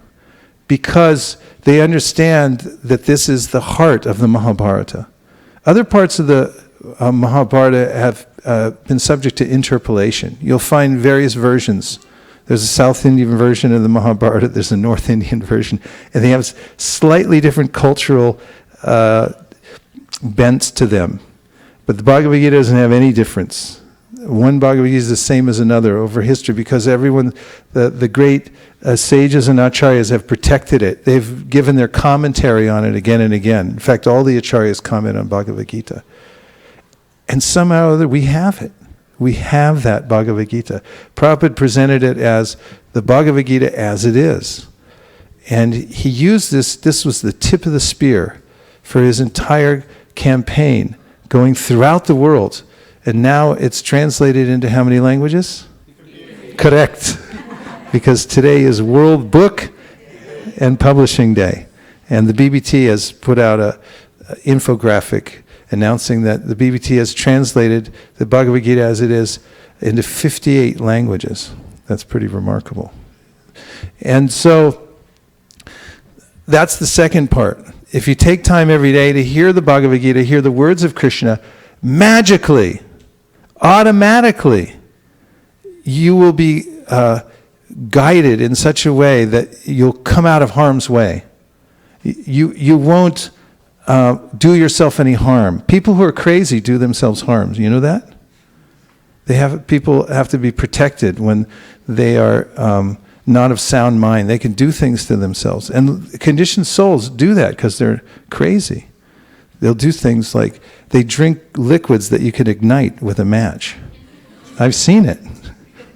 because they understand that this is the heart of the Mahabharata. Other parts of the Mahabharata have been subject to interpolation. You'll find various versions. There's a South Indian version of the Mahabharata, there's a North Indian version, and they have slightly different cultural bents to them. But the Bhagavad Gita doesn't have any difference. One Bhagavad Gita is the same as another over history because everyone, the great sages and acharyas have protected it. They've given their commentary on it again and again. In fact, all the acharyas comment on Bhagavad Gita. And somehow or other, we have it. We have that Bhagavad Gita. Prabhupada presented it as the Bhagavad Gita as it is. And he used this was the tip of the spear for his entire campaign going throughout the world. And now it's translated into how many languages? Correct. Because today is World Book and Publishing Day. And the BBT has put out an infographic announcing that the BBT has translated the Bhagavad Gita as it is into 58 languages. That's pretty remarkable. And so that's the second part. If you take time every day to hear the Bhagavad Gita, hear the words of Krishna, magically, automatically, you will be guided in such a way that you'll come out of harm's way. You won't do yourself any harm. People who are crazy do themselves harm. You know that? People have to be protected when they are not of sound mind. They can do things to themselves. And conditioned souls do that because they're crazy. They'll do things like they drink liquids that you could ignite with a match. I've seen it.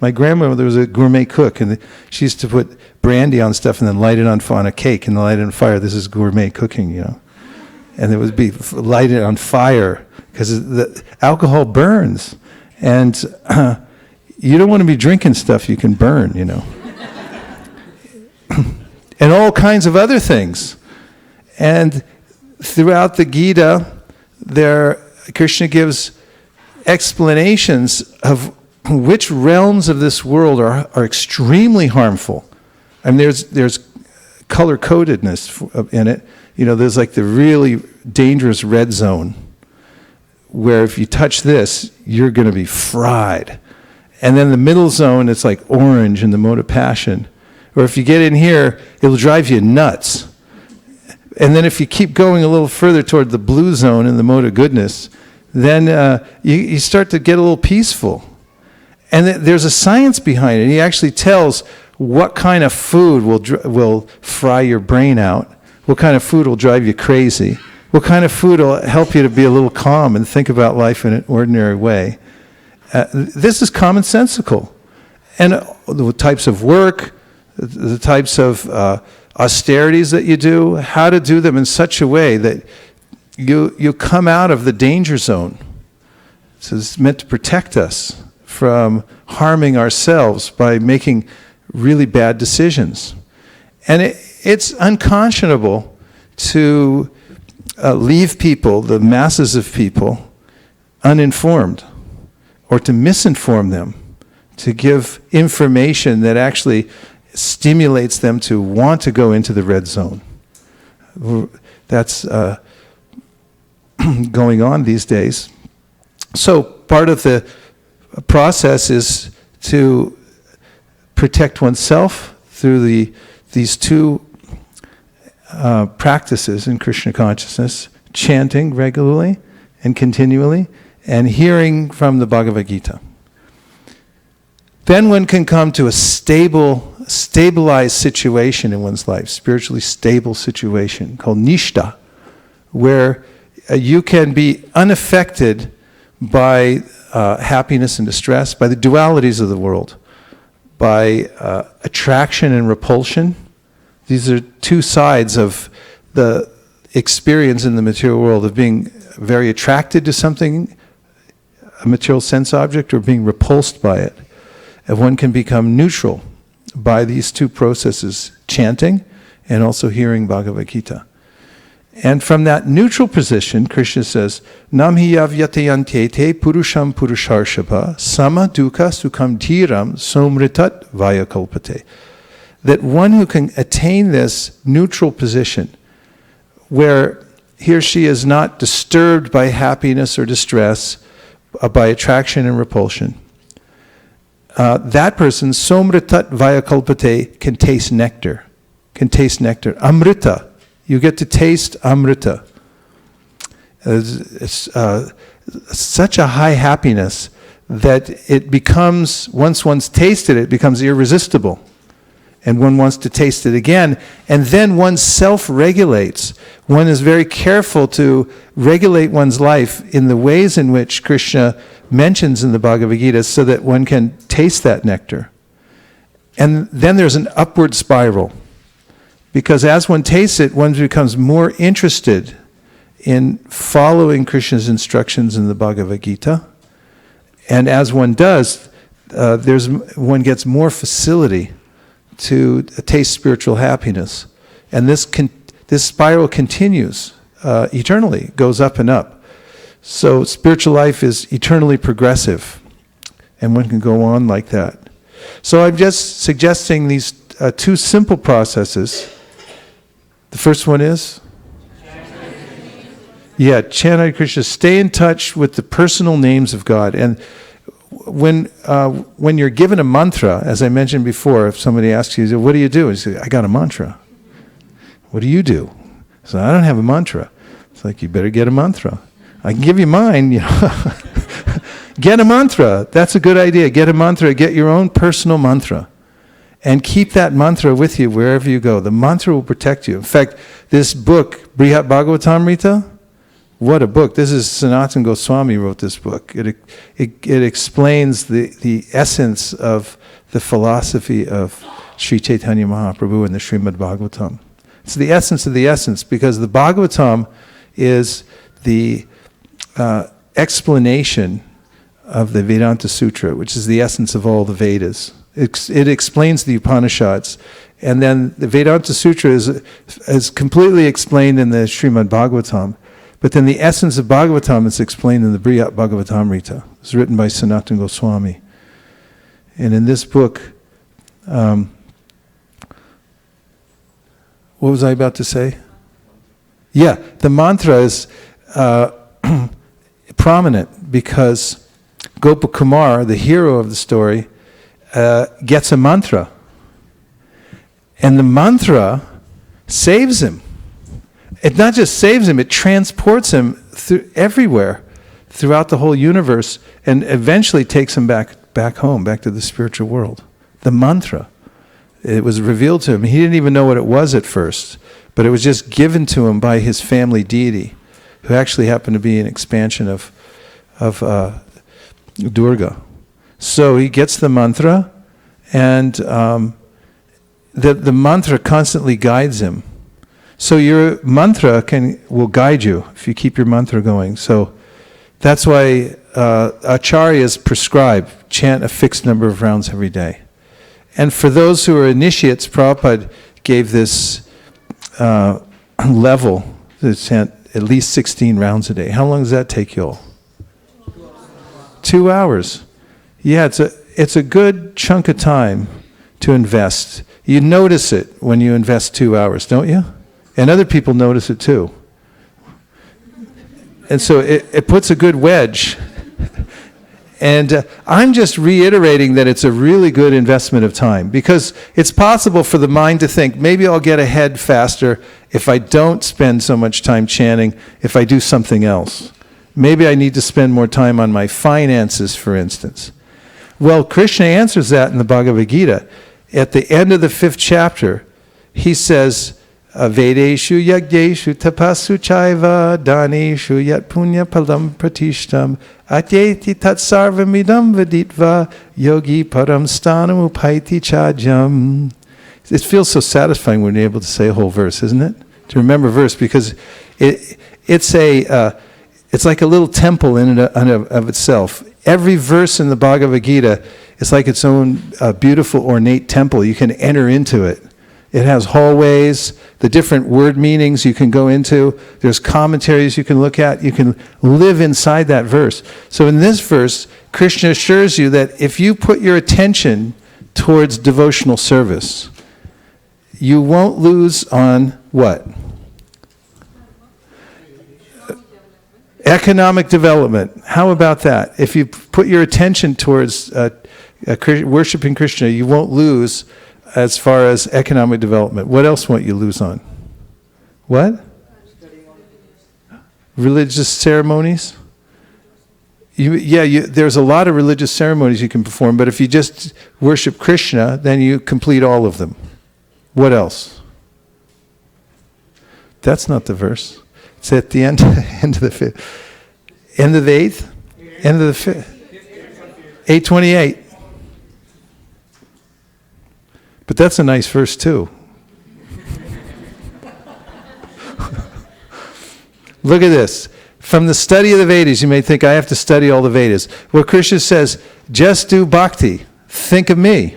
My grandmother was a gourmet cook, and she used to put brandy on stuff and then light it on a cake and light it on fire. This is gourmet cooking, you know. And it would be lighted on fire because the alcohol burns. And you don't want to be drinking stuff you can burn, you know. And all kinds of other things. And throughout the Gita, Krishna gives explanations of which realms of this world are extremely harmful. I mean, there's color-codedness in it. You know, there's like the really dangerous red zone, where if you touch this, you're going to be fried. And then the middle zone, it's like orange in the mode of passion. Or if you get in here, it'll drive you nuts. And then if you keep going a little further toward the blue zone in the mode of goodness, then you start to get a little peaceful. And there's a science behind it. He actually tells what kind of food will fry your brain out, what kind of food will drive you crazy, what kind of food will help you to be a little calm and think about life in an ordinary way. This is commonsensical. And the types of work, the types of austerities that you do, how to do them in such a way that you come out of the danger zone. So it's meant to protect us from harming ourselves by making really bad decisions. And it's unconscionable to leave people, the masses of people, uninformed, or to misinform them, to give information that actually stimulates them to want to go into the red zone. That's going on these days. So part of the process is to protect oneself through these two practices in Krishna consciousness: chanting regularly and continually, and hearing from the Bhagavad Gita. Then one can come to a stabilized situation in one's life, spiritually stable situation called nishta, where you can be unaffected by happiness and distress, by the dualities of the world, by attraction and repulsion. These are two sides of the experience in the material world of being very attracted to something, a material sense object, or being repulsed by it. And one can become neutral by these two processes, chanting and also hearing Bhagavad Gita. And from that neutral position, Krishna says, Nam hi yavyatayantete purusham purusharshapa sama dukkha sukham dhiram somritat vayakalpate. That one who can attain this neutral position, where he or she is not disturbed by happiness or distress, by attraction and repulsion, that person, somritat vayakalpate, can taste nectar. Amrita. You get to taste Amrita. It's such a high happiness that it becomes, once one's tasted it, becomes irresistible. And one wants to taste it again. And then one self-regulates. One is very careful to regulate one's life in the ways in which Krishna mentions in the Bhagavad Gita so that one can taste that nectar. And then there's an upward spiral. Because as one tastes it, one becomes more interested in following Krishna's instructions in the Bhagavad Gita. And as one does, one gets more facility to taste spiritual happiness. And this spiral continues eternally, goes up and up. So spiritual life is eternally progressive. And one can go on like that. So I'm just suggesting these two simple processes. The first one is? Chant Hare Krishna. Stay in touch with the personal names of God. And when you're given a mantra, as I mentioned before, if somebody asks you, what do you do? And you say, I got a mantra. What do you do? So I don't have a mantra. It's like, you better get a mantra. I can give you mine, Get a mantra. That's a good idea. Get a mantra. Get your own personal mantra. And keep that mantra with you wherever you go. The mantra will protect you. In fact, this book, Brihat Bhagavatamrita, what a book. This is Sanatana Goswami wrote this book. It explains the essence of the philosophy of Sri Chaitanya Mahaprabhu and the Srimad Bhagavatam. It's the essence of the essence, because the Bhagavatam is the explanation of the Vedanta Sutra, which is the essence of all the Vedas. It explains the Upanishads. And then the Vedanta Sutra is completely explained in the Srimad Bhagavatam. But then the essence of Bhagavatam is explained in the Brihat Bhagavatamrita. It's written by Sanatana Goswami. And in this book, what was I about to say? Yeah, the mantra is prominent because Gopakumar, the hero of the story, gets a mantra. And the mantra saves him. It not just saves him, it transports him through everywhere, throughout the whole universe, and eventually takes him back home, back to the spiritual world. The mantra. It was revealed to him. He didn't even know what it was at first, but it was just given to him by his family deity, who actually happened to be an expansion of Durga. So he gets the mantra, and the mantra constantly guides him. So your mantra will guide you if you keep your mantra going. So that's why acharyas prescribe chant a fixed number of rounds every day. And for those who are initiates, Prabhupada gave this level to chant at least 16 rounds a day. How long does that take you all? 2 hours. Yeah, it's a good chunk of time to invest. You notice it when you invest 2 hours, don't you? And other people notice it too. And so it puts a good wedge. And I'm just reiterating that it's a really good investment of time, because it's possible for the mind to think, maybe I'll get ahead faster if I don't spend so much time chanting, if I do something else. Maybe I need to spend more time on my finances, for instance. Well, Krishna answers that in the Bhagavad Gita. At the end of the 5th chapter, he says, Vedeshu yagyeshu tapasu chaiva daneshu yat punya palam pratishtam atyeti tat sarvamidam veditva yogi param stanam upaiti chajam. It feels so satisfying when you're able to say a whole verse, isn't it? To remember a verse, because it's like a little temple in and of itself. Every verse in the Bhagavad Gita is like its own beautiful ornate temple. You can enter into it. It has hallways, the different word meanings you can go into. There's commentaries you can look at. You can live inside that verse. So in this verse, Krishna assures you that if you put your attention towards devotional service, you won't lose on what? Economic development. How about that? If you put your attention towards worshiping Krishna, you won't lose as far as economic development. What else won't you lose on? What? Religious ceremonies? There's a lot of religious ceremonies you can perform, but if you just worship Krishna, then you complete all of them. What else? That's not the verse. It's at the end of the 5th. End of the 8th? End of the 5th. 828. But that's a nice verse too. Look at this. From the study of the Vedas, you may think, I have to study all the Vedas. Well, Krishna says, just do bhakti. Think of me.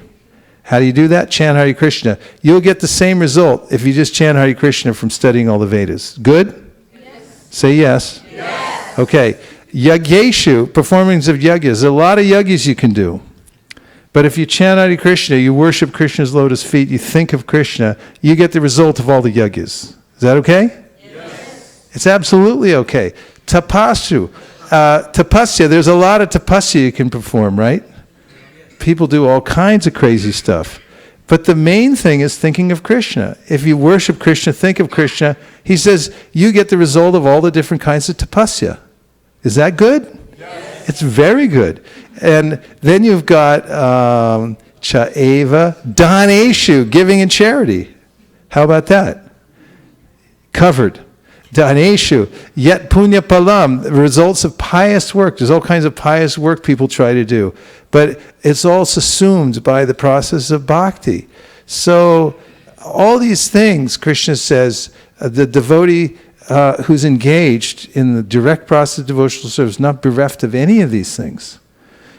How do you do that? Chant Hare Krishna. You'll get the same result if you just chant Hare Krishna from studying all the Vedas. Good? Yes. Say yes. Yes. Okay. Yagyeshu, performings of yagyas. There's a lot of yagyas you can do. But if you chant Hare Krishna, you worship Krishna's lotus feet, you think of Krishna, you get the result of all the yagyas. Is that okay? Yes. It's absolutely okay. Tapassu. Tapasya, there's a lot of tapasya you can perform, right? People do all kinds of crazy stuff. But the main thing is thinking of Krishna. If you worship Krishna, think of Krishna. He says you get the result of all the different kinds of tapasya. Is that good? Yes. It's very good. And then you've got Chaeva Daneshu, giving in charity. How about that? Covered. Daneshu, yet punya palam, the results of pious work. There's all kinds of pious work people try to do. But it's all subsumed by the process of bhakti. So all these things, Krishna says, the devotee who's engaged in the direct process of devotional service, not bereft of any of these things.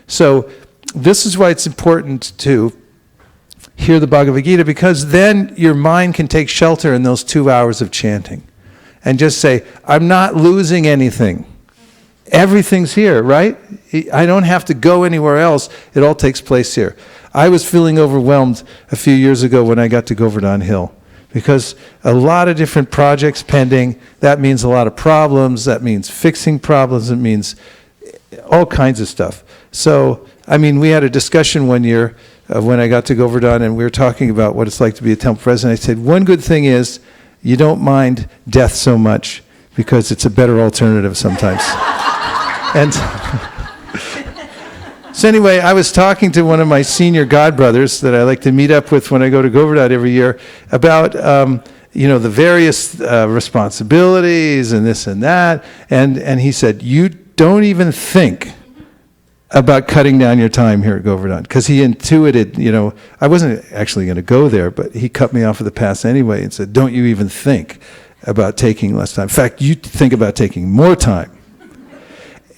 So this is why it's important to hear the Bhagavad Gita, because then your mind can take shelter in those 2 hours of chanting. And just say, I'm not losing anything. Everything's here, right? I don't have to go anywhere else. It all takes place here. I was feeling overwhelmed a few years ago when I got to Govardhan Hill, because a lot of different projects pending. That means a lot of problems. That means fixing problems. It means all kinds of stuff. So, I mean, we had a discussion one year when I got to Govardhan, and we were talking about what it's like to be a temple president. I said, one good thing is, you don't mind death so much because it's a better alternative sometimes. And so anyway, I was talking to one of my senior godbrothers that I like to meet up with when I go to Govardhan every year about the various responsibilities and this and that. And he said, you don't even think about cutting down your time here at Govardhan, because he intuited, I wasn't actually going to go there, but he cut me off of the path anyway and said, don't you even think about taking less time. In fact, you think about taking more time.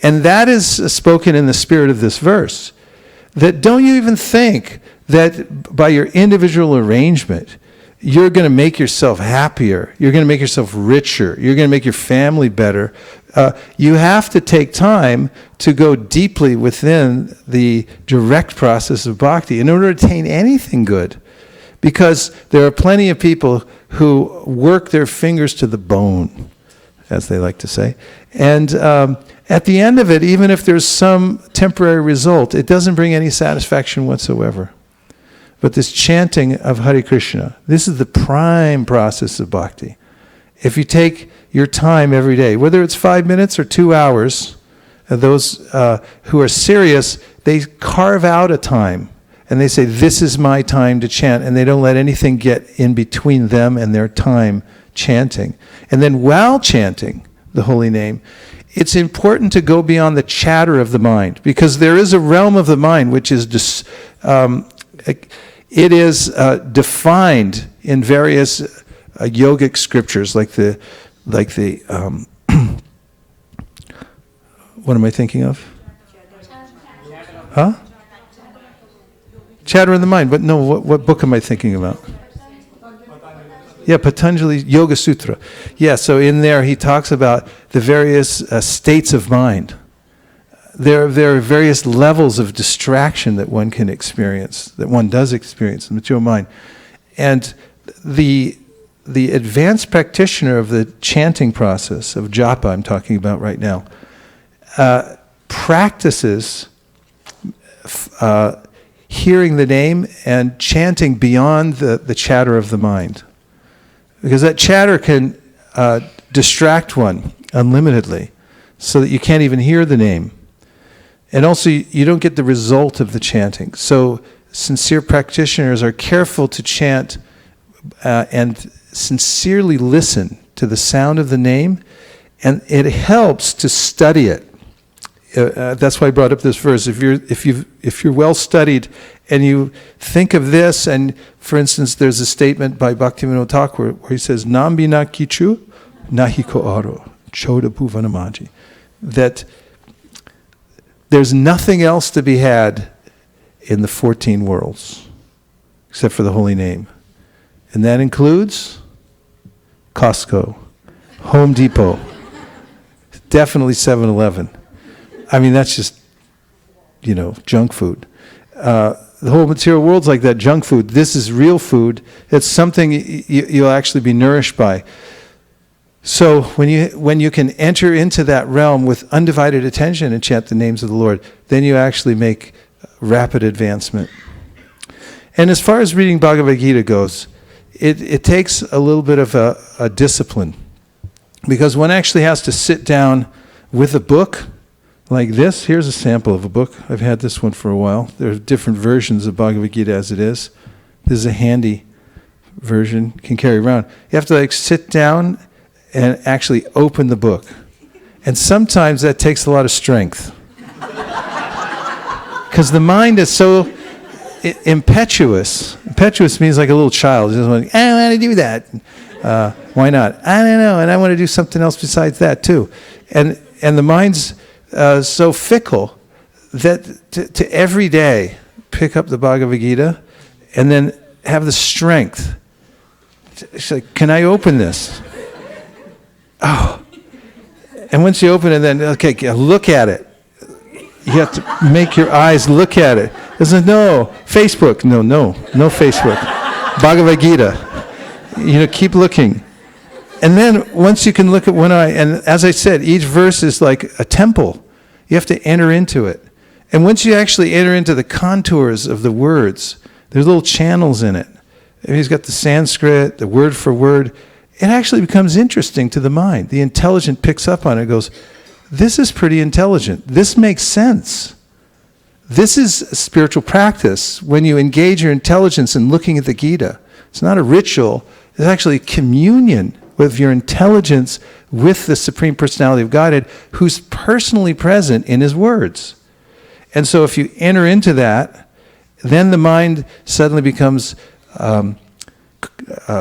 And that is spoken in the spirit of this verse, that don't you even think that by your individual arrangement, you're going to make yourself happier, you're going to make yourself richer, you're going to make your family better. You have to take time to go deeply within the direct process of bhakti in order to attain anything good. Because there are plenty of people who work their fingers to the bone, as they like to say. And at the end of it, even if there's some temporary result, it doesn't bring any satisfaction whatsoever. But this chanting of Hare Krishna, this is the prime process of bhakti. If you take your time every day, whether it's 5 minutes or 2 hours, those who are serious, they carve out a time and they say, this is my time to chant, and they don't let anything get in between them and their time chanting. And then while chanting the holy name, it's important to go beyond the chatter of the mind, because there is a realm of the mind which is defined in various yogic scriptures, like the what am I thinking of? Huh? Chatter in the mind. But no, what book am I thinking about? Yeah, Patanjali Yoga Sutra. Yeah, so in there he talks about the various states of mind. There are various levels of distraction that one can experience, that one does experience in the material mind. And the advanced practitioner of the chanting process, of japa I'm talking about right now, practices hearing the name and chanting beyond the chatter of the mind. Because that chatter can distract one unlimitedly, so that you can't even hear the name. And also, you don't get the result of the chanting. So sincere practitioners are careful to chant and sincerely listen to the sound of the name, and it helps to study it. That's why I brought up this verse. If you're well studied and you think of this, and for instance, there's a statement by Bhaktivinoda Thakur where he says, "Nambina kichu nahiko aro choda bhuvanamaji," that there's nothing else to be had in the 14 worlds except for the holy name. And that includes Costco, Home Depot, definitely 7-Eleven. I mean, that's just, junk food. The whole material world's like that junk food. This is real food. It's something you'll actually be nourished by. So when you can enter into that realm with undivided attention and chant the names of the Lord, then you actually make rapid advancement. And as far as reading Bhagavad Gita goes, it takes a little bit of a discipline, because one actually has to sit down with a book like this. Here's a sample of a book. I've had this one for a while. There are different versions of Bhagavad Gita as it is. This is a handy version, you can carry around. You have to sit down and actually open the book. And sometimes that takes a lot of strength. Because the mind is so impetuous. Impetuous means like a little child. Just like, I don't want to do that. Why not? I don't know, and I want to do something else besides that too. And the mind's so fickle that to every day pick up the Bhagavad Gita and then have the strength. It's like, can I open this? Oh. And once you open it, then, okay, look at it. You have to make your eyes look at it. There's no Facebook. No Facebook. Bhagavad Gita. Keep looking. And then once you can look at one eye, and as I said, each verse is like a temple. You have to enter into it. And once you actually enter into the contours of the words, there's little channels in it. He's got the Sanskrit, the word for word. It actually becomes interesting to the mind. The intelligent picks up on it and goes, this is pretty intelligent. This makes sense. This is a spiritual practice when you engage your intelligence in looking at the Gita. It's not a ritual. It's actually communion with your intelligence with the Supreme Personality of Godhead, who's personally present in his words. And so if you enter into that, then the mind suddenly becomes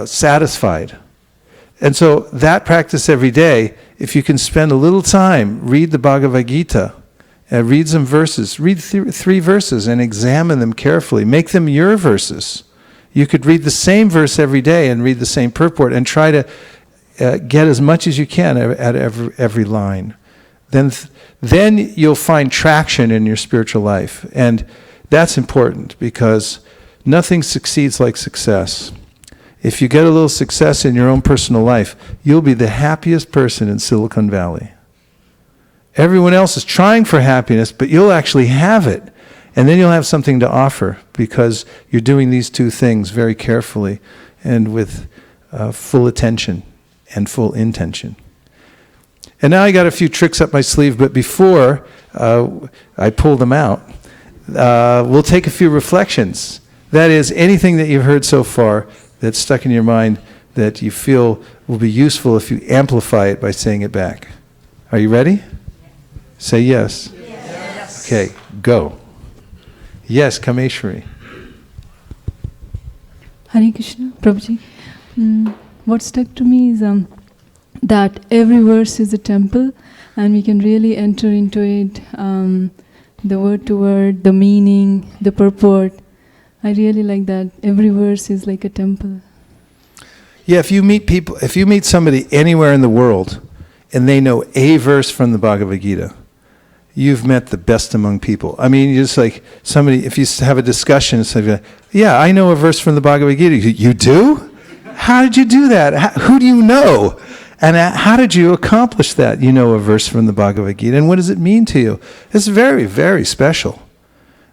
satisfied. And so that practice every day, if you can spend a little time, read the Bhagavad Gita, read some verses, read 3 verses and examine them carefully. Make them your verses. You could read the same verse every day and read the same purport and try to get as much as you can at every line. Then you'll find traction in your spiritual life. And that's important because nothing succeeds like success. If you get a little success in your own personal life, you'll be the happiest person in Silicon Valley. Everyone else is trying for happiness, but you'll actually have it. And then you'll have something to offer because you're doing these 2 things very carefully and with full attention and full intention. And now I got a few tricks up my sleeve, but before I pull them out, we'll take a few reflections. That is, anything that you've heard so far that's stuck in your mind that you feel will be useful if you amplify it by saying it back. Are you ready? Say yes. Yes. Okay, go. Yes, Kameshwari. Hare Krishna, Prabhuji. What stuck to me is that every verse is a temple and we can really enter into it, the word to word, the meaning, the purport. I really like that. Every verse is like a temple. Yeah, if you meet somebody anywhere in the world and they know a verse from the Bhagavad Gita, you've met the best among people. I mean, you're just like somebody, if you have a discussion, it's like, yeah, I know a verse from the Bhagavad Gita. You do? How did you do that? Who do you know? And how did you accomplish that? You know a verse from the Bhagavad Gita. And what does it mean to you? It's very, very special.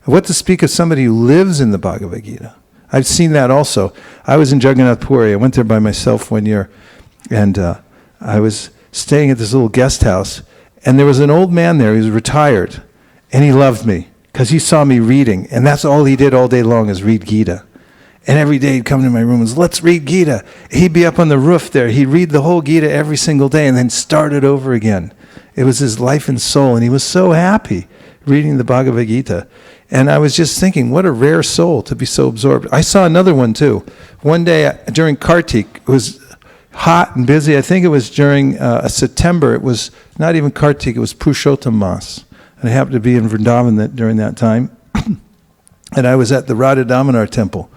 What to speak of somebody who lives in the Bhagavad Gita? I've seen that also. I was in Jagannath Puri. I went there by myself one year. And I was staying at this little guest house. And there was an old man there. He was retired. And he loved me because he saw me reading. And that's all he did all day long is read Gita. And every day he'd come to my room and say, let's read Gita. He'd be up on the roof there. He'd read the whole Gita every single day and then start it over again. It was his life and soul. And he was so happy reading the Bhagavad Gita. And I was just thinking, what a rare soul to be so absorbed. I saw another one too. One day during Kartik, it was hot and busy. I think it was during September. It was not even Kartik, it was Purushottam Mas. And I happened to be in Vrindavan during that time. And I was at the Radha Damodar temple.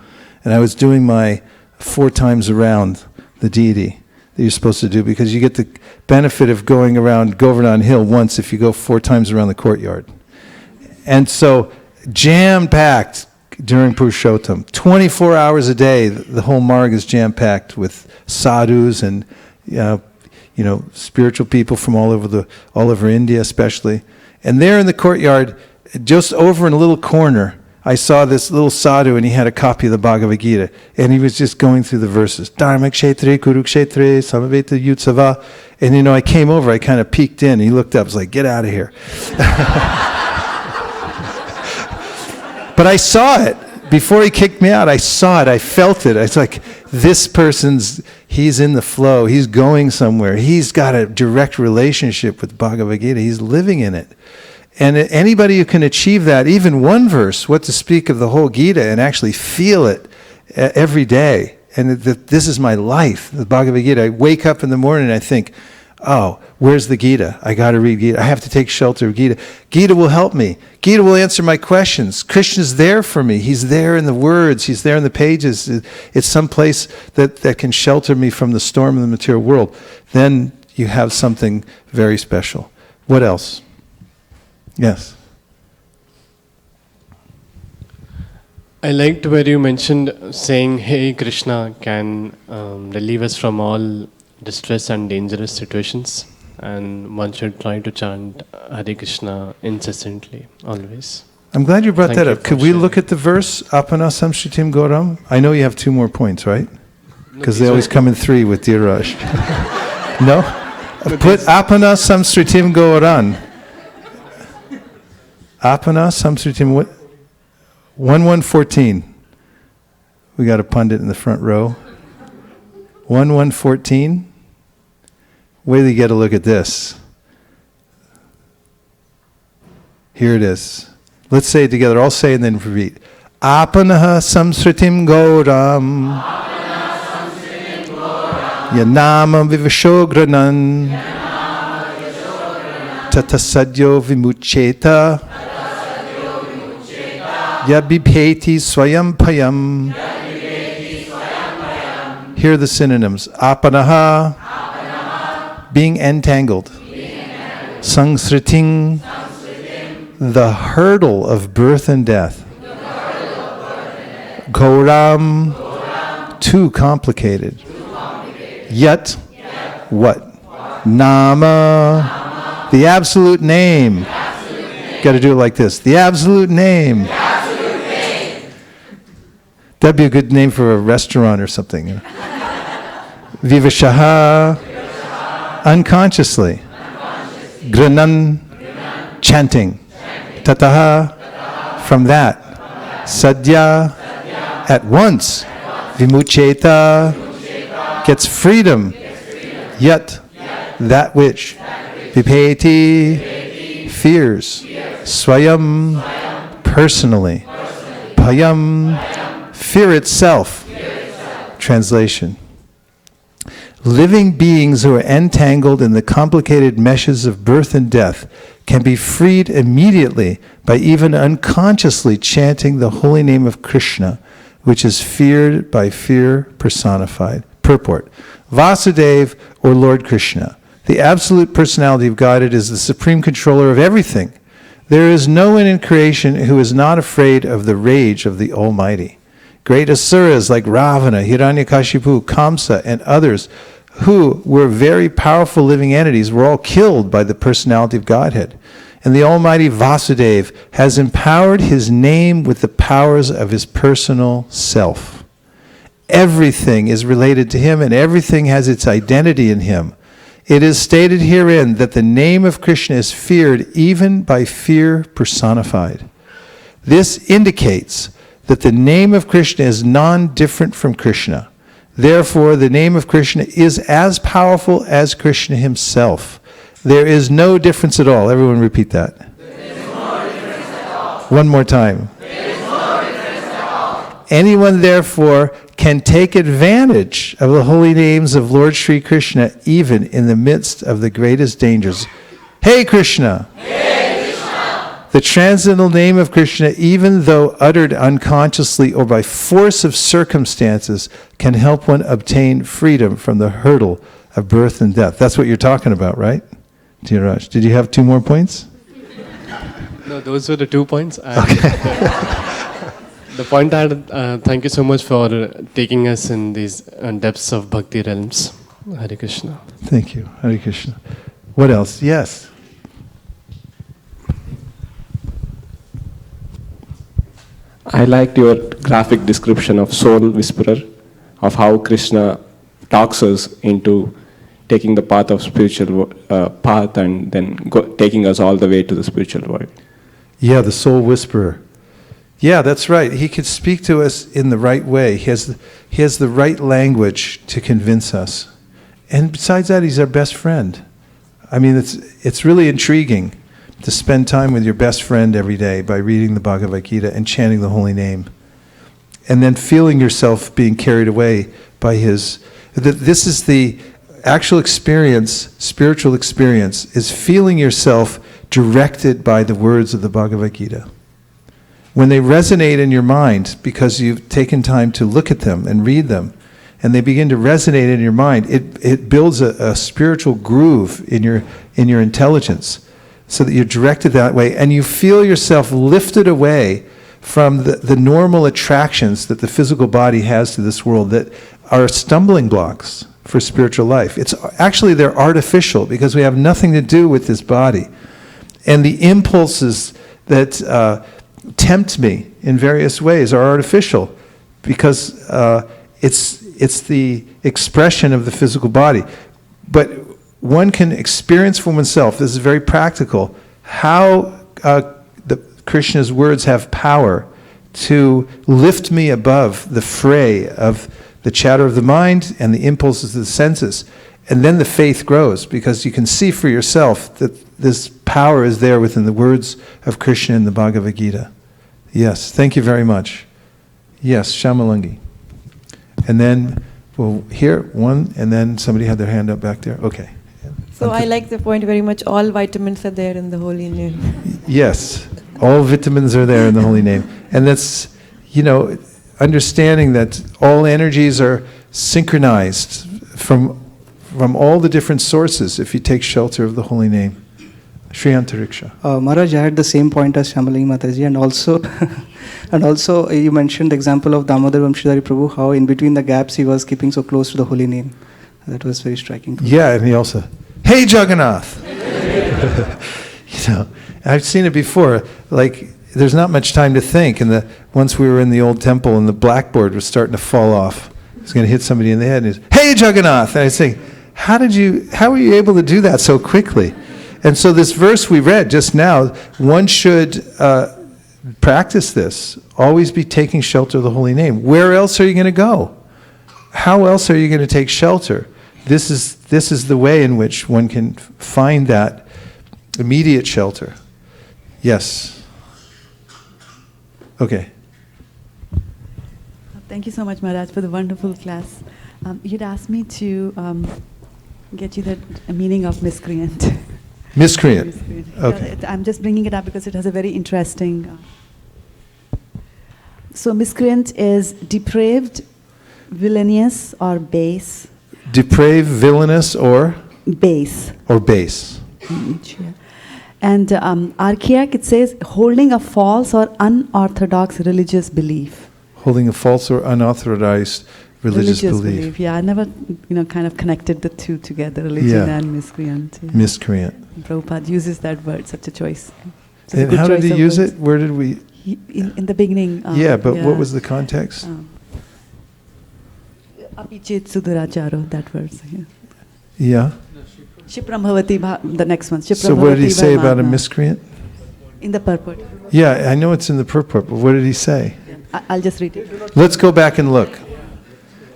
And I was doing my 4 times around the deity that you're supposed to do because you get the benefit of going around Govardhan Hill once if you go 4 times around the courtyard. And so jam-packed during Purushottam. 24 hours a day, the whole marg is jam-packed with sadhus and spiritual people from all over India especially. And there in the courtyard, just over in a little corner, I saw this little sadhu, and he had a copy of the Bhagavad Gita, and he was just going through the verses. Dharma kshetre, kurukshetre, samaveta yutsava. And I came over, I kind of peeked in, and he looked up, was like, get out of here. But I saw it. Before he kicked me out, I saw it, I felt it. It's like, this he's in the flow, he's going somewhere. He's got a direct relationship with Bhagavad Gita. He's living in it. And anybody who can achieve that, even one verse, what to speak of the whole Gita, and actually feel it every day. And this is my life, the Bhagavad Gita. I wake up in the morning and I think, oh, where's the Gita? I got to read Gita. I have to take shelter of Gita. Gita will help me. Gita will answer my questions. Krishna's there for me. He's there in the words. He's there in the pages. It's some place that can shelter me from the storm of the material world. Then you have something very special. What else? Yes. I liked where you mentioned saying, hey, Krishna can relieve us from all distress and dangerous situations, and one should try to chant Hare Krishna incessantly, always. I'm glad you brought Thank that you up. for Could we sharing. look at the verse, Apana Samshritim Goram? I know you have 2 more points, right? Because they always come in 3 with Dheeraj. No? Put Apana Samshritim Goran. Apana Samsritim, 1114. We got a pundit in the front row. 1114. Wait till you get a look at this. Here it is. Let's say it together. I'll say it and then repeat. Apanaha Samsritim Goram. Yanama Vivashogranan. Tatasadyo Vimucheta. Yabibheti Swayam Payam. Here are the synonyms. Apanaha, being entangled. Sangsriting, the hurdle of birth and death. Gauram, too complicated. Yet, what? Nama, the absolute name. Got to do it like this. The absolute name. That'd be a good name for a restaurant or something. Vivashaha, unconsciously. Granan, chanting. Tataha, from that. Sadhya, at once. Vimucheta, gets freedom. Yet, that which. Vipeti, fears. Swayam, personally. Payam, fear itself. Translation. Living beings who are entangled in the complicated meshes of birth and death can be freed immediately by even unconsciously chanting the holy name of Krishna, which is feared by fear personified. Purport. Vasudeva, or Lord Krishna, the absolute personality of Godhead, is the supreme controller of everything. There is no one in creation who is not afraid of the rage of the Almighty. Great asuras like Ravana, Hiranyakashipu, Kamsa, and others who were very powerful living entities were all killed by the personality of Godhead. And the Almighty Vasudeva has empowered his name with the powers of his personal self. Everything is related to him, and everything has its identity in him. It is stated herein that the name of Krishna is feared even by fear personified. This indicates that the name of Krishna is non-different from Krishna. Therefore, the name of Krishna is as powerful as Krishna himself. There is no difference at all. Everyone repeat that. There is no difference at all. One more time. There is no difference at all. Anyone, therefore, can take advantage of the holy names of Lord Sri Krishna even in the midst of the greatest dangers. Hey Krishna! Hey Krishna! The transcendental name of Krishna, even though uttered unconsciously or by force of circumstances, can help one obtain freedom from the hurdle of birth and death. That's what you're talking about, right? Dheeraj, did you have 2 more points? No, those were the 2 points. Okay. The point I had, thank you so much for taking us in these depths of Bhakti realms. Hare Krishna. Thank you. Hare Krishna. What else? Yes. I liked your graphic description of soul whisperer, of how Krishna talks us into taking the path of spiritual path and then taking us all the way to the spiritual world. Yeah, the soul whisperer. Yeah, that's right. He could speak to us in the right way. He has the right language to convince us. And besides that, he's our best friend. I mean, it's really intriguing to spend time with your best friend every day by reading the Bhagavad Gita and chanting the holy name. And then feeling yourself being carried away by his... This is the actual experience, spiritual experience, is feeling yourself directed by the words of the Bhagavad Gita. When they resonate in your mind, because you've taken time to look at them and read them, and they begin to resonate in your mind, it builds a spiritual groove in your intelligence, so that you're directed that way, and you feel yourself lifted away from the normal attractions that the physical body has to this world that are stumbling blocks for spiritual life. Actually, they're artificial, because we have nothing to do with this body. And the impulses that tempt me in various ways are artificial, because it's the expression of the physical body. But one can experience for oneself, this is very practical, how Krishna's words have power to lift me above the fray of the chatter of the mind and the impulses of the senses. And then the faith grows, because you can see for yourself that this power is there within the words of Krishna in the Bhagavad Gita. Yes, thank you very much. Yes, Shamalangi. And then, well, here, one, and then somebody had their hand up back there. Okay. So I like the point very much. All vitamins are there in the holy name. Yes, all vitamins are there in the holy name. And that's, understanding that all energies are synchronized from all the different sources if you take shelter of the holy name. Shri Antariksha. Maharaj, I had the same point as Shamalangi Mataji, and also you mentioned the example of Damodar Vamshidhari Prabhu, how in between the gaps he was keeping so close to the holy name. That was very striking. Yeah, and he also, hey Jagannath! I've seen it before, like there's not much time to think, and once we were in the old temple and the blackboard was starting to fall off, it was going to hit somebody in the head, and he's, hey Jagannath! And I was saying, how were you able to do that so quickly? And so this verse we read just now, one should practice this. Always be taking shelter of the holy name. Where else are you going to go? How else are you going to take shelter? This is the way in which one can find that immediate shelter. Yes. Okay. Thank you so much, Maharaj, for the wonderful class. You'd asked me to get you the meaning of miscreant. Miscreant. Okay. I'm just bringing it up because it has a very interesting... So miscreant is depraved, villainous, or base. Depraved, villainous, or? Base. Or base. Yeah. And archaic, it says, holding a false or unorthodox religious belief. Holding a false or unauthorized religious belief. Yeah, I never, kind of connected the two together, religion and miscreant. Yeah. Miscreant. Prabhupada uses that word, such a choice. And how did he use it? Where did we? In the beginning. What was the context? Apichet Suduracharo, that verse. Yeah. Shipramhavati, the next one. So what did he say about a miscreant? In the purport. Yeah, I know it's in the purport, but what did he say? I'll just read it. Let's go back and look.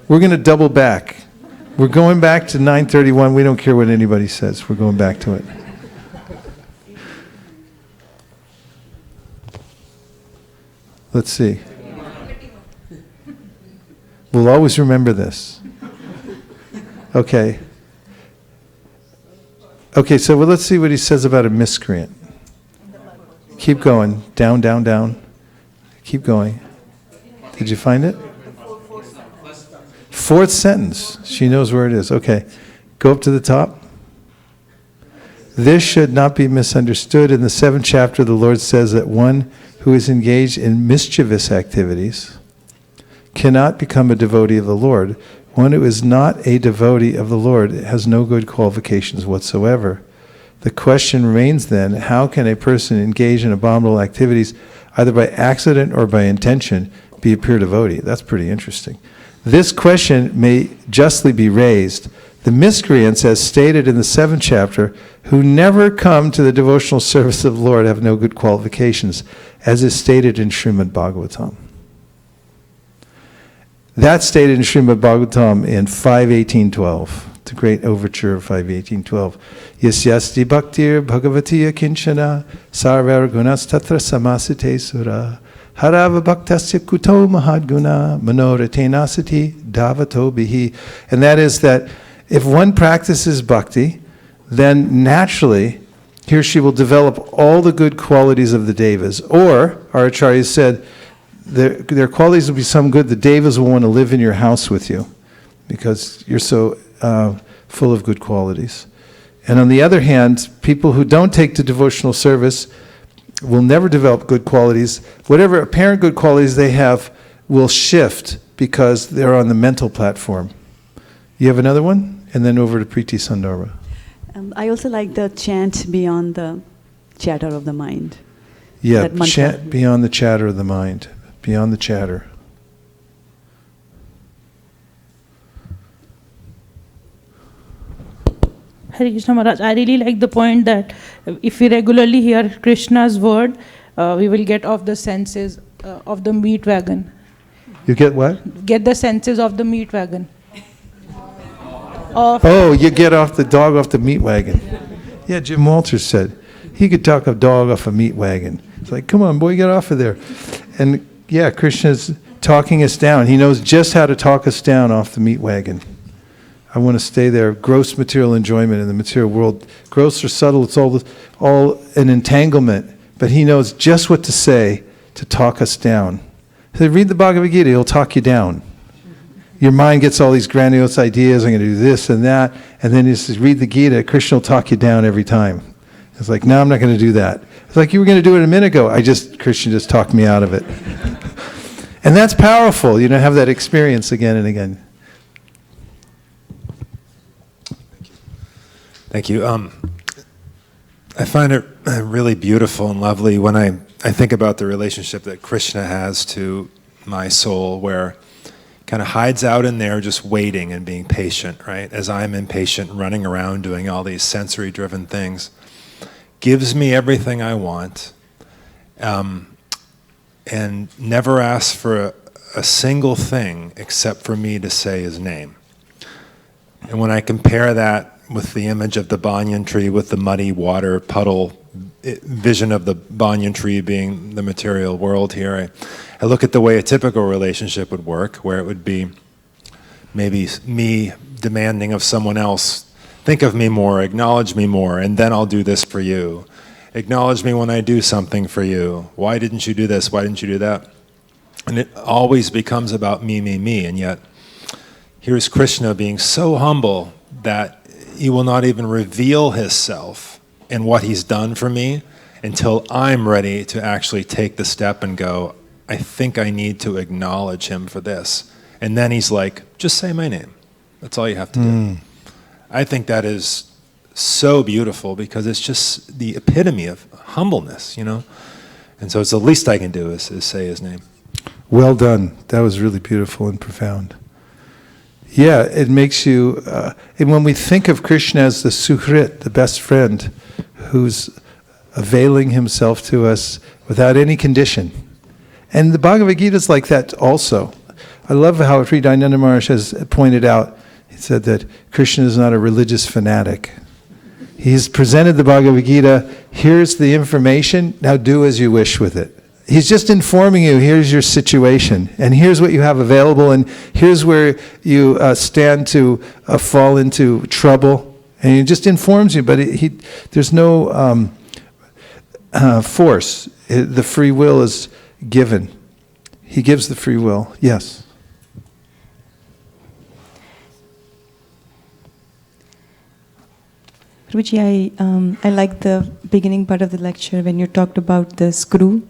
We're going to double back. We're going back to 931. We don't care what anybody says. We're going back to it. Let's see. We'll always remember this. Okay. Okay, so let's see what he says about a miscreant. Keep going. Down, down, down. Keep going. Did you find it? Fourth sentence. She knows where it is. Okay. Go up to the top. This should not be misunderstood. In the 7th chapter, the Lord says that one who is engaged in mischievous activities cannot become a devotee of the Lord, One who is not a devotee of the Lord has no good qualifications whatsoever. The question remains then, how can a person engage in abominable activities, either by accident or by intention, be a pure devotee? That's pretty interesting. This question may justly be raised. The miscreants, as stated in the 7th chapter, who never come to the devotional service of the Lord have no good qualifications, as is stated in Srimad Bhagavatam. That's stated in Srimad Bhagavatam in 5.18.12. It's a great overture of 5.18.12. Yasyasti bhaktir bhagavatiya kinchana sarvar gunas tatra samasite sura harava bhaktasya kuto mahadguna manoratenasati davato bihi. And that is that if one practices bhakti, then naturally he or she will develop all the good qualities of the devas. Or, our Acharya said, their qualities will be some good. The devas will want to live in your house with you because you're so full of good qualities. And on the other hand, people who don't take to devotional service will never develop good qualities. Whatever apparent good qualities they have will shift because they're on the mental platform. You have another one? And then over to Preeti Sandarbha. I also like the chant beyond the chatter of the mind. Yeah, chant beyond the chatter of the mind. Beyond the chatter. Hare Krishna Maharaj, I really like the point that if we regularly hear Krishna's word, we will get off the senses of the meat wagon. You get what? Get the senses of the meat wagon. Oh, you get off the dog off the meat wagon. Yeah, Jim Walters said he could talk a dog off a meat wagon. It's like, come on, boy, get off of there. And yeah, Krishna's talking us down. He knows just how to talk us down off the meat wagon. I want to stay there. Gross material enjoyment in the material world. Gross or subtle, it's all an entanglement. But he knows just what to say to talk us down. So read the Bhagavad Gita, he'll talk you down. Your mind gets all these grandiose ideas, I'm going to do this and that, and then you just read the Gita, Krishna will talk you down every time. It's like, no, I'm not going to do that. It's like, you were going to do it a minute ago. Krishna just talked me out of it. And that's powerful, have that experience again and again. Thank you. I find it really beautiful and lovely when I think about the relationship that Krishna has to my soul, where kind of hides out in there just waiting and being patient, right? As I'm impatient, running around doing all these sensory-driven things, gives me everything I want, and never asks for a single thing except for me to say his name. And when I compare that with the image of the banyan tree with the muddy water puddle vision of the banyan tree being the material world here, I look at the way a typical relationship would work, where it would be maybe me demanding of someone else, think of me more, acknowledge me more, and then I'll do this for you. Acknowledge me when I do something for you. Why didn't you do this? Why didn't you do that? And it always becomes about me, and yet here's Krishna being so humble that he will not even reveal himself and what he's done for me until I'm ready to actually take the step and go, I think I need to acknowledge him for this. And then he's like, just say my name. That's all you have to do. I think that is so beautiful because it's just the epitome of humbleness, And so it's the least I can do is say his name. Well done. That was really beautiful and profound. Yeah, it makes you, and when we think of Krishna as the Suhrit, the best friend, who's availing himself to us without any condition. And the Bhagavad Gita is like that also. I love how Sri Dayananda Maharaj has pointed out, he said that Krishna is not a religious fanatic. He's presented the Bhagavad Gita, here's the information, now do as you wish with it. He's just informing you, here's your situation, and here's what you have available, and here's where you stand to fall into trouble. And he just informs you, but there's no force. The free will is given. He gives the free will. Yes? Prabhuji, I like the beginning part of the lecture when you talked about the screw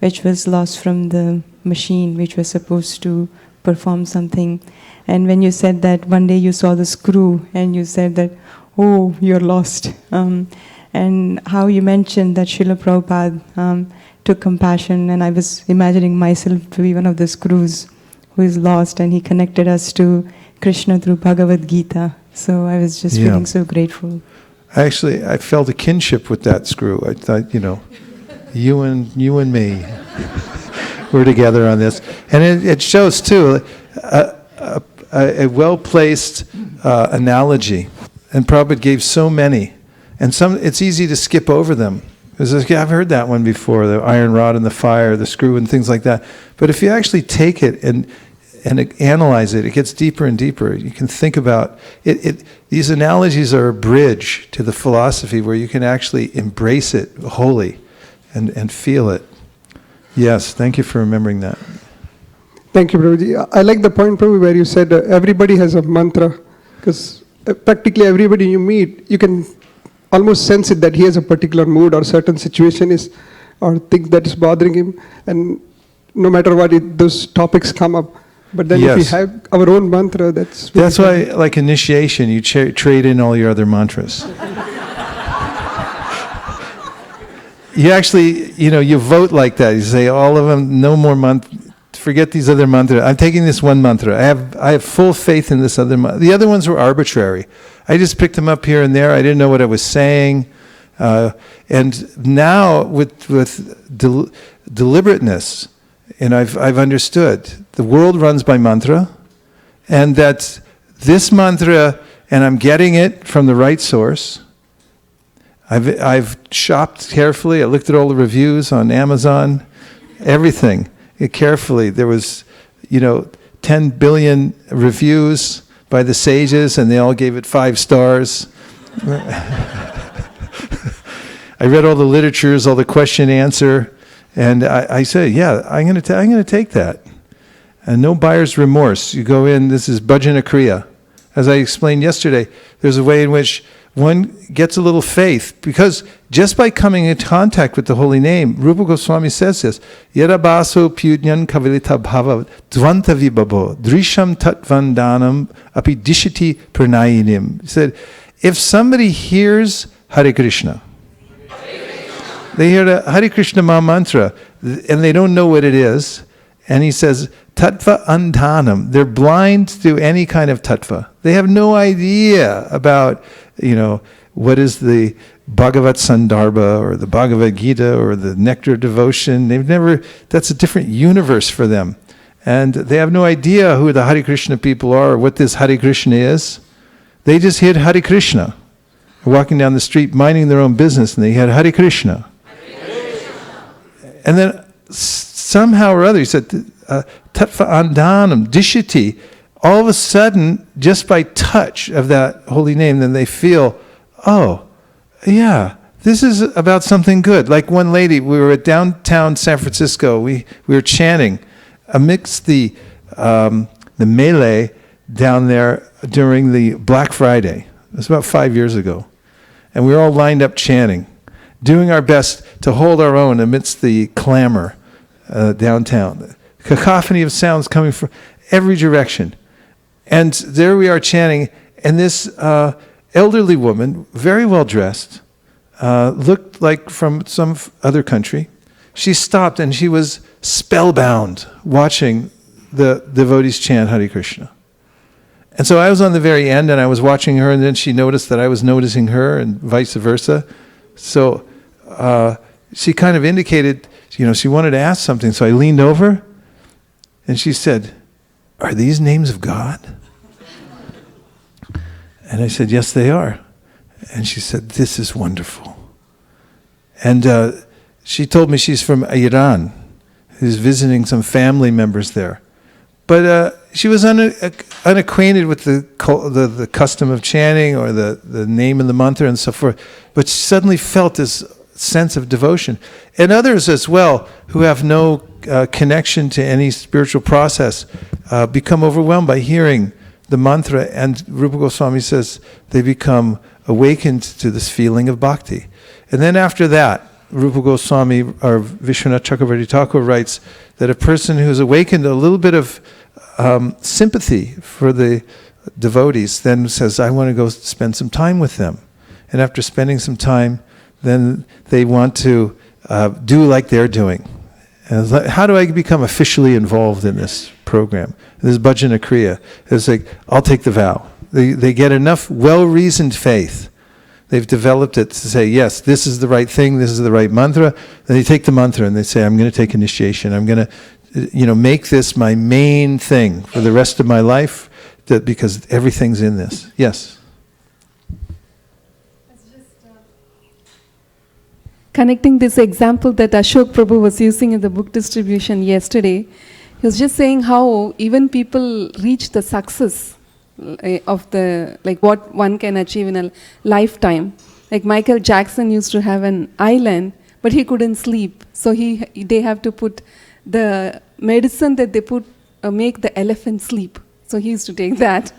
which was lost from the machine which was supposed to perform something. And when you said that one day you saw the screw and you said that, oh, you're lost. And how you mentioned that Srila Prabhupada took compassion, and I was imagining myself to be one of the screws who is lost, and he connected us to Krishna through Bhagavad Gita. So I was just feeling so grateful. Actually, I felt a kinship with that screw. I thought, you and me, we're together on this. And it shows, too, a well-placed analogy. And Prabhupada gave so many. And it's easy to skip over them. Because I've heard that one before, the iron rod and the fire, the screw and things like that. But if you actually take it and analyze it, it gets deeper and deeper. You can think about it. These analogies are a bridge to the philosophy where you can actually embrace it wholly and feel it. Yes, thank you for remembering that. Thank you, Prabhuji. I like the point, Prabhu, where you said everybody has a mantra. Because practically everybody you meet, you can almost sense it that he has a particular mood or certain situation or things that is bothering him. And no matter what, those topics come up. But then if we have our own mantra, that's why, like initiation, you trade in all your other mantras. You actually, you vote like that. You say all of them, no more mantra. Forget these other mantras. I'm taking this one mantra. I have full faith in this other mantra. The other ones were arbitrary. I just picked them up here and there. I didn't know what I was saying. And now with deliberateness, and I've understood the world runs by mantra, and that this mantra, and I'm getting it from the right source. I've shopped carefully. I looked at all the reviews on Amazon, everything carefully. There was, 10 billion reviews by the sages, and they all gave it 5 stars. I read all the literatures, all the question answer. And I said, I'm going to take that. And no buyer's remorse. You go in, this is bhajana kriya. As I explained yesterday, there's a way in which one gets a little faith. Because just by coming into contact with the holy name, Rupa Goswami says this, Yada baso pyudnyan kavilita bhava dvanta vibabo drisham tatvandanam api dishiti pranayinim. He said, if somebody hears Hare Krishna, they hear the Hare Krishna Maha Mantra, and they don't know what it is. And he says, Tattva andhanam. They're blind to any kind of tattva. They have no idea about, what is the Bhagavat Sandarbha or the Bhagavad Gita or the Nectar Devotion. That's a different universe for them. And they have no idea who the Hare Krishna people are or what this Hare Krishna is. They just hear Hare Krishna. They're walking down the street minding their own business, and they hear Hare Krishna. And then somehow or other, he said, Tattva andhanam, dishiti. All of a sudden, just by touch of that holy name, then they feel, oh, yeah, this is about something good. Like one lady, we were at downtown San Francisco. We were chanting amidst the melee down there during the Black Friday. It was about 5 years ago. And we were all lined up chanting, doing our best to hold our own amidst the clamor downtown. The cacophony of sounds coming from every direction. And there we are chanting, and this elderly woman, very well dressed, looked like from some other country. She stopped and she was spellbound watching the devotees chant Hare Krishna. And so I was on the very end and I was watching her, and then she noticed that I was noticing her and vice versa. So she kind of indicated, she wanted to ask something. So I leaned over and she said, "Are these names of God?" And I said, "Yes, they are." And she said, "This is wonderful." And she told me she's from Iran, who's visiting some family members there. But she was unacquainted with the custom of chanting or the name and the mantra and so forth. But she suddenly felt this sense of devotion. And others as well, who have no connection to any spiritual process, become overwhelmed by hearing the mantra. And Rupa Goswami says they become awakened to this feeling of bhakti. And then after that, Rupa Goswami, or Vishwanath Chakravarti Thakur writes that a person who's awakened a little bit of sympathy for the devotees, then says, I want to go spend some time with them. And after spending some time, then they want to do like they're doing. And it's like, how do I become officially involved in this program? This is bhajana kriya. It's like, I'll take the vow. They get enough well-reasoned faith. They've developed it to say, yes, this is the right thing, this is the right mantra. Then they take the mantra and they say, I'm going to take initiation. I'm going to make this my main thing for the rest of my life, because everything's in this. Yes? Connecting this example that Ashok Prabhu was using in the book distribution yesterday, he was just saying how even people reach the success of what one can achieve in a lifetime. Like Michael Jackson used to have an island, but he couldn't sleep. So they have to put the medicine that they put, make the elephant sleep. So he used to take that.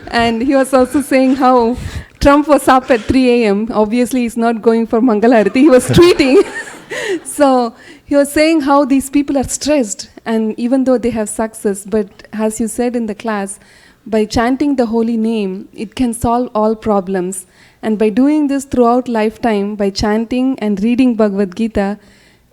And he was also saying how Trump was up at 3 a.m. Obviously, he's not going for Mangalarati. He was tweeting. So he was saying how these people are stressed, and even though they have success, but as you said in the class, by chanting the holy name, it can solve all problems. And by doing this throughout lifetime, by chanting and reading Bhagavad Gita,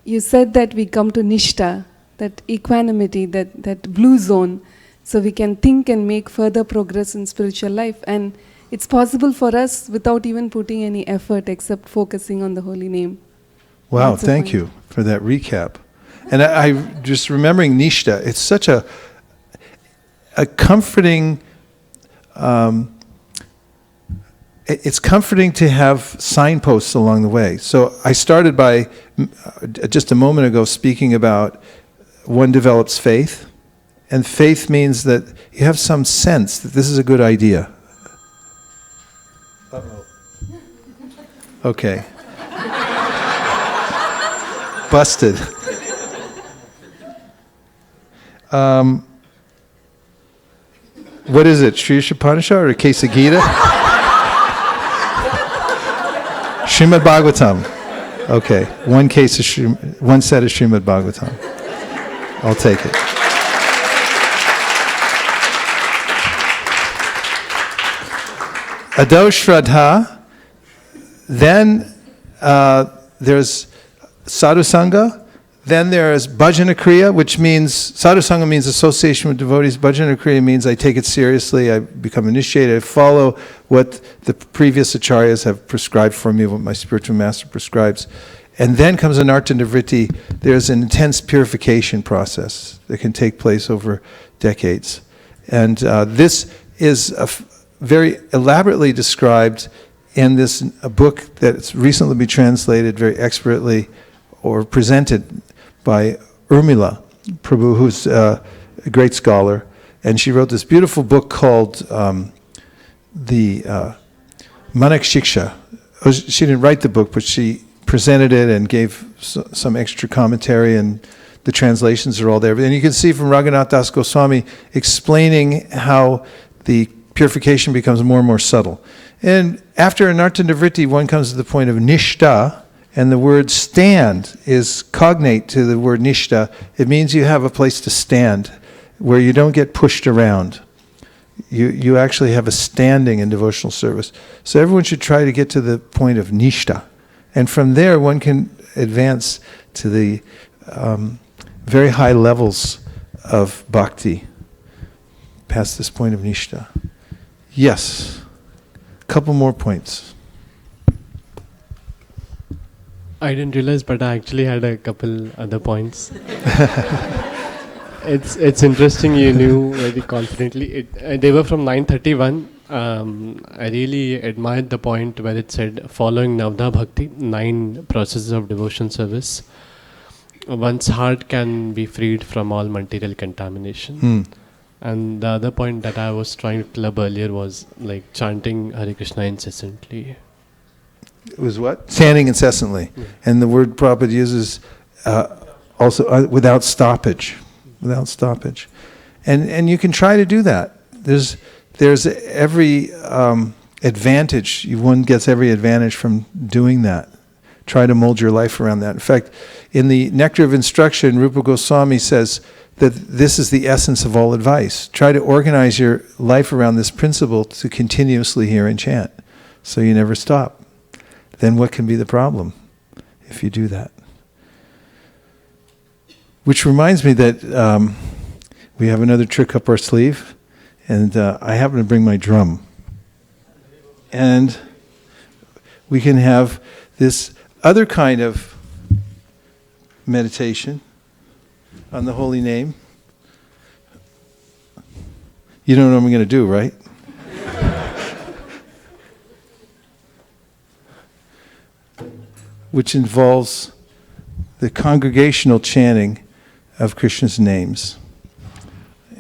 you said that we come to Nishta, that equanimity, that blue zone, so we can think and make further progress in spiritual life. And it's possible for us without even putting any effort except focusing on the holy name. Wow, thank you for that recap. And I just remembering Nishta, it's such a comforting, it's comforting to have signposts along the way. So I started by, just a moment ago, speaking about one develops faith. And faith means that you have some sense that this is a good idea. Uh-oh. Okay. Busted. What is it? Sri Upanishad or a case of Gita? Srimad Bhagavatam. Okay, one set of Srimad Bhagavatam. I'll take it. Ado Shraddha, then there's Sadhusanga, then there's Bhajana Kriya, which means, Sadhusanga means association with devotees, Bhajana Kriya means I take it seriously, I become initiated, I follow what the previous acharyas have prescribed for me, what my spiritual master prescribes. And then comes Anartha Nivritti. There's an intense purification process that can take place over decades. And this is very elaborately described in this book that's recently been translated very expertly or presented by Urmila Prabhu, who's a great scholar. And she wrote this beautiful book called the Manak Shiksha. She didn't write the book, but she presented it and gave some extra commentary, and the translations are all there. And you can see from Raghunath Das Goswami explaining how the purification becomes more and more subtle. And after Anartha Nivritti, one comes to the point of Nishta, and the word stand is cognate to the word Nishta. It means you have a place to stand where you don't get pushed around. You actually have a standing in devotional service. So everyone should try to get to the point of Nishta. And from there, one can advance to the very high levels of bhakti, past this point of Nishta. Yes. A couple more points. I didn't realize, but I actually had a couple other points. It's interesting you knew very confidently. They were from 931. I really admired the point where it said, following Navda Bhakti, 9 processes of devotion service, one's heart can be freed from all material contamination. And the other point that I was trying to club earlier was like chanting Hare Krishna incessantly. It was what? Chanting incessantly. Yeah. And the word Prabhupada uses also without stoppage. Without stoppage. And you can try to do that. There's every advantage. One gets every advantage from doing that. Try to mold your life around that. In fact, in the Nectar of Instruction, Rupa Goswami says that this is the essence of all advice. Try to organize your life around this principle to continuously hear and chant, so you never stop. Then what can be the problem if you do that? Which reminds me that we have another trick up our sleeve, and I happen to bring my drum. And we can have this other kind of meditation on the holy name. You don't know what I'm going to do, right? Which involves the congregational chanting of Krishna's names.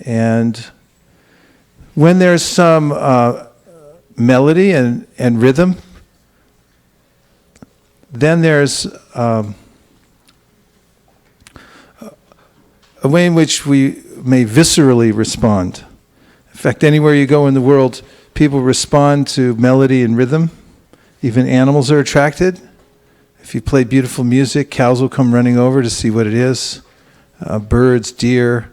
And when there's some melody and rhythm, then there's a way in which we may viscerally respond. In fact, anywhere you go in the world, people respond to melody and rhythm. Even animals are attracted. If you play beautiful music, cows will come running over to see what it is. Birds, deer,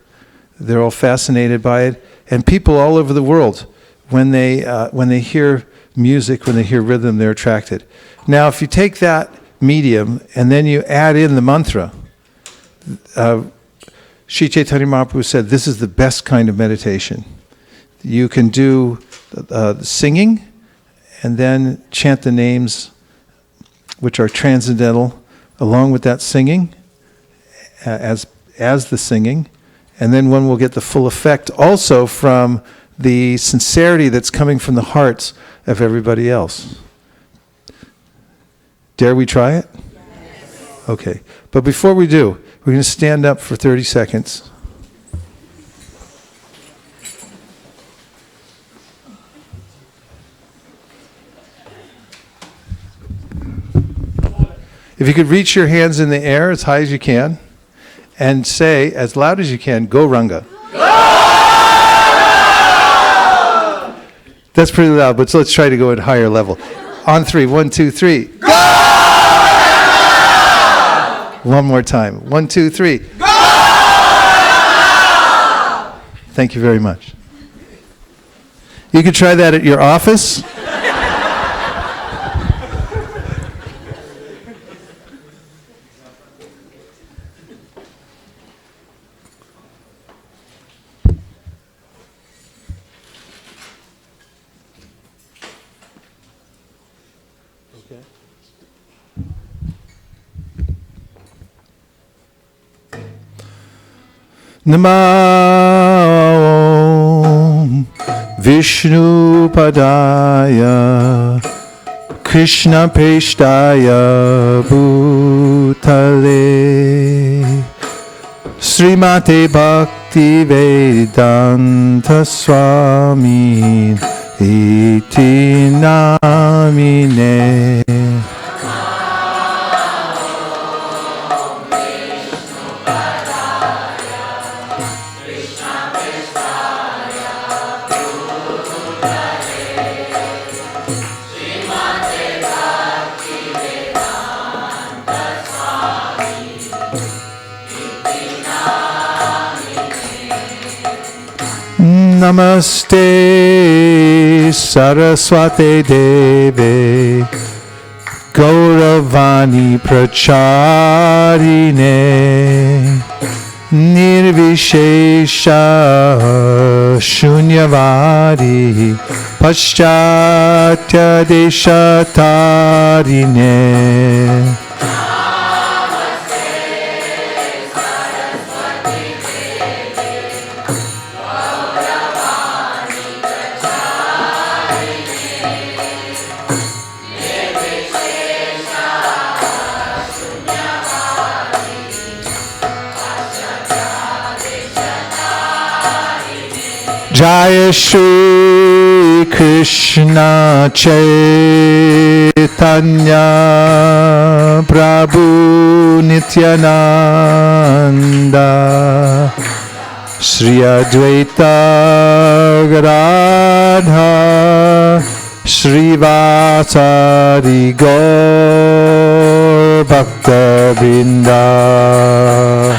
they're all fascinated by it. And people all over the world, when they hear music, when they hear rhythm, they're attracted. Now, if you take that medium and then you add in the mantra, Sri Chaitanya Mahaprabhu said this is the best kind of meditation. You can do singing and then chant the names which are transcendental along with that singing as the singing, and then one will get the full effect also from the sincerity that's coming from the hearts of everybody else. Dare we try it? Yes. Okay. But before we do, we're going to stand up for 30 seconds. If you could reach your hands in the air as high as you can and say as loud as you can, "Go Ranga." That's pretty loud, but so let's try to go at a higher level. On 3, 1, 2, 3. Go! One more time. 1, 2, 3. Go! Thank you very much. You could try that at your office. Namo Vishnu Padaya Krishna Peshtaya Bhutale Srimate Bhakti Vedanta Swami Iti Namine. Namaste Saraswate Deve Gauravani Pracharine Nirvishesha Shunyavadi Paschatya Deshatarine. Jaya Shri Krishna Chaitanya Prabhu Nityananda Shri Advaita Gadadhar Shri Vasari Gaur Bhakta Vrinda.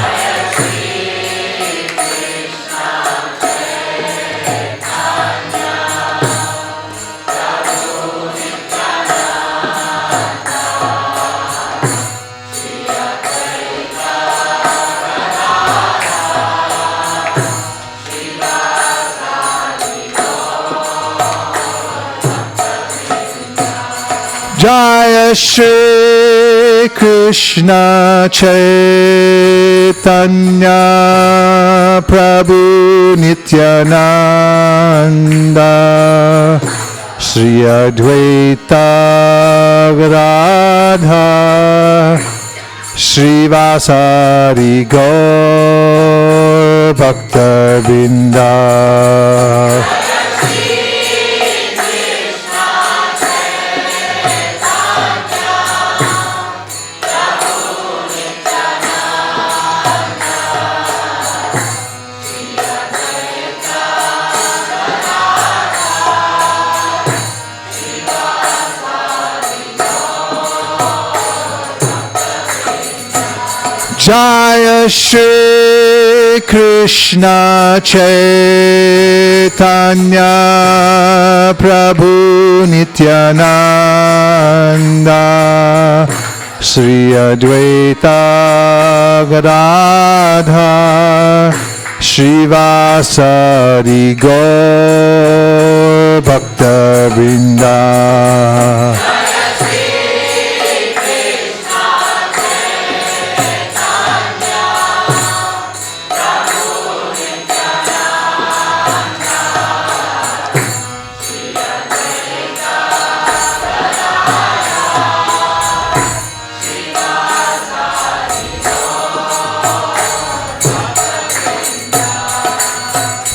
Jaya Shri Krishna Chaitanya Prabhu Nityananda Shri Advaita Radha Shri Vasari Gaur Bhakta Vrinda. Jaya Shri Krishna Chaitanya Prabhu Nityananda Shri Advaita Gadadhar Shri Vasari Gaur Bhakta Vrinda.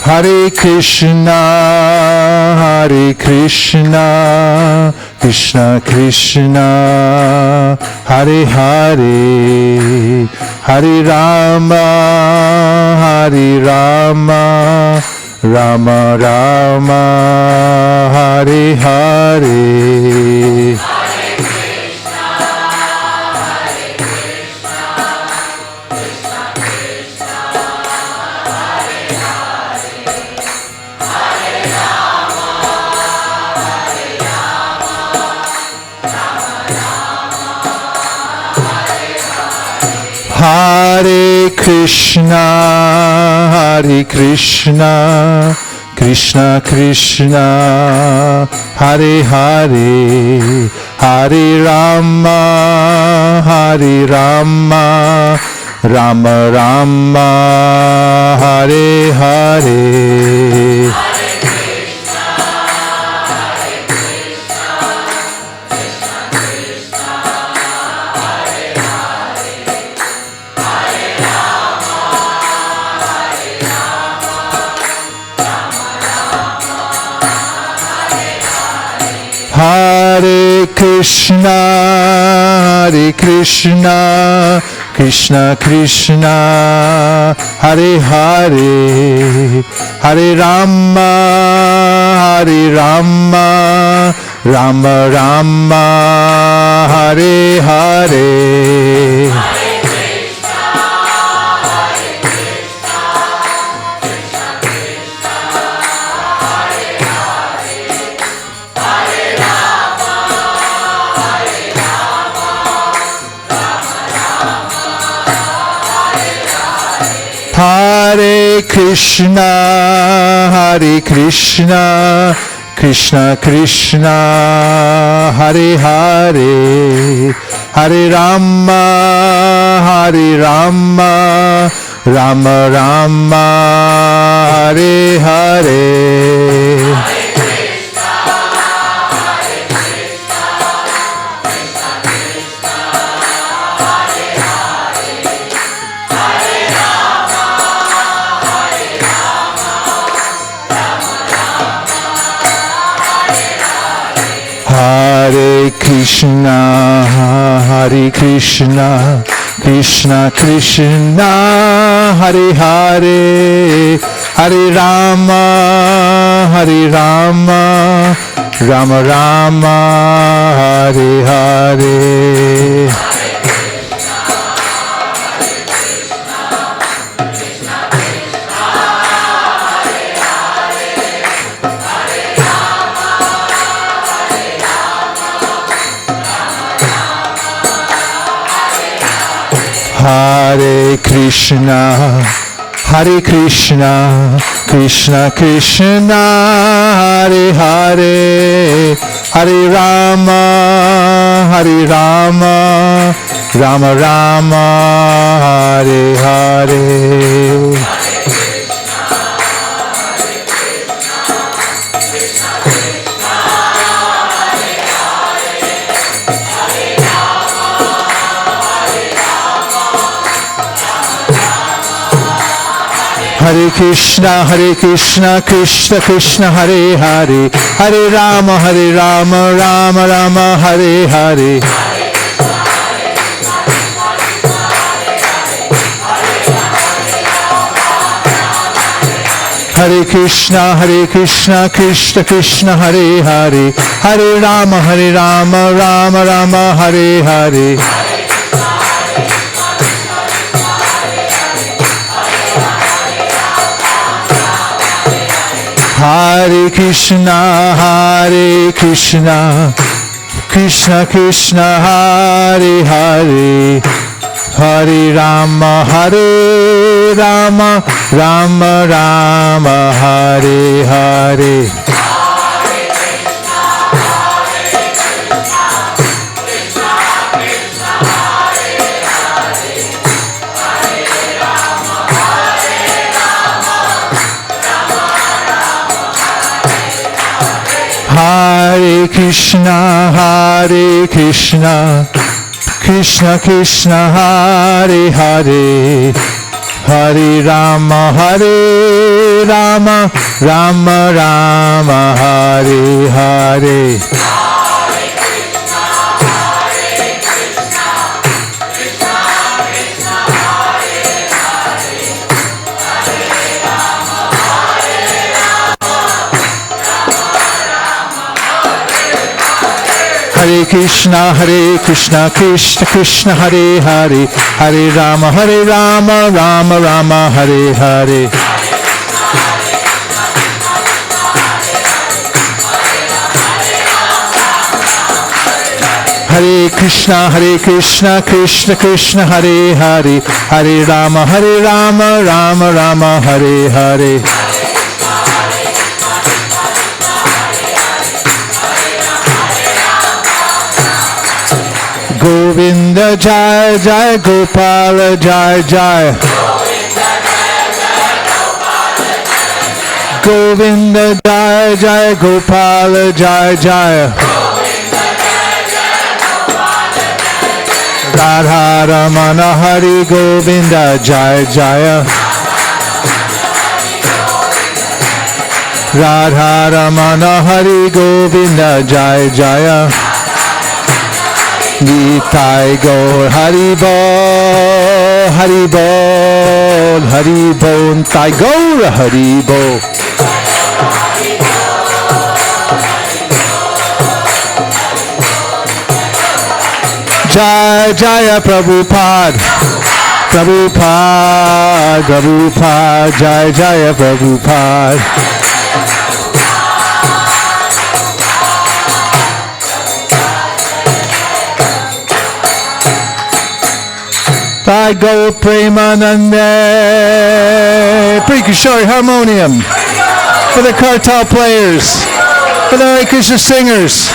Hare Krishna, Krishna Krishna, Hare Hare, Hare Rama, Rama Rama, Hare Hare. Hare Krishna, Krishna Krishna, Hare Hare, Hare Rama, Rama Rama, Hare Hare. Hare Krishna, Krishna Krishna, Hare Hare, Hare Rama, Rama Rama, Hare Hare. Hare Krishna, Krishna Krishna, Hare Hare, Hare Rama, Rama Rama, Hare Hare. Hare Krishna, Krishna Krishna, Hare Hare, Hare Rama, Rama Rama, Hare Hare. Hare Krishna, Krishna Krishna, Hare Hare, Hare Rama, Hare Rama, Rama Rama, Hare Hare. Hare Krishna, Krishna Krishna, Hare Hare, Hare Rama, Rama Rama, Hare Hare. Hare Krishna, Krishna Krishna, Hare Hare, Hare Rama, Rama Rama, Hare Hare. Hare Krishna, Krishna Krishna, Hare Hare, Hare Rama, Rama Rama, Hare Hare. Hare Krishna, Krishna Krishna, Hare Hare, Hare Rama, Rama Rama, Hare Hare. Hare Krishna, Krishna Krishna, Hare Hare, Hare Rama, Rama Rama, Hare Hare. Hare Krishna, Krishna Krishna, Hare Hare, Hare Rama, Rama Rama, Hare Hare. Govinda Jai Jai, Gopala Jai Jai. Govinda Jai Jai, Gopala Jai Jai. Radha Ramana Hari Govinda Jai Jaya. Radha Ramana Hari Govinda Jai Jaya. Nitai Gaur Hari Bol, Hari Bol, Hari Bol, Nitai Gaur Hari Bol. Jai Jaya Prabhupada, Prabhupada, Prabhupada, Jai Jaya Prabhupada. By Gaur Premanande, Pre-Kishore Harmonium, for the Kartal players, for the Hare Krishna singers,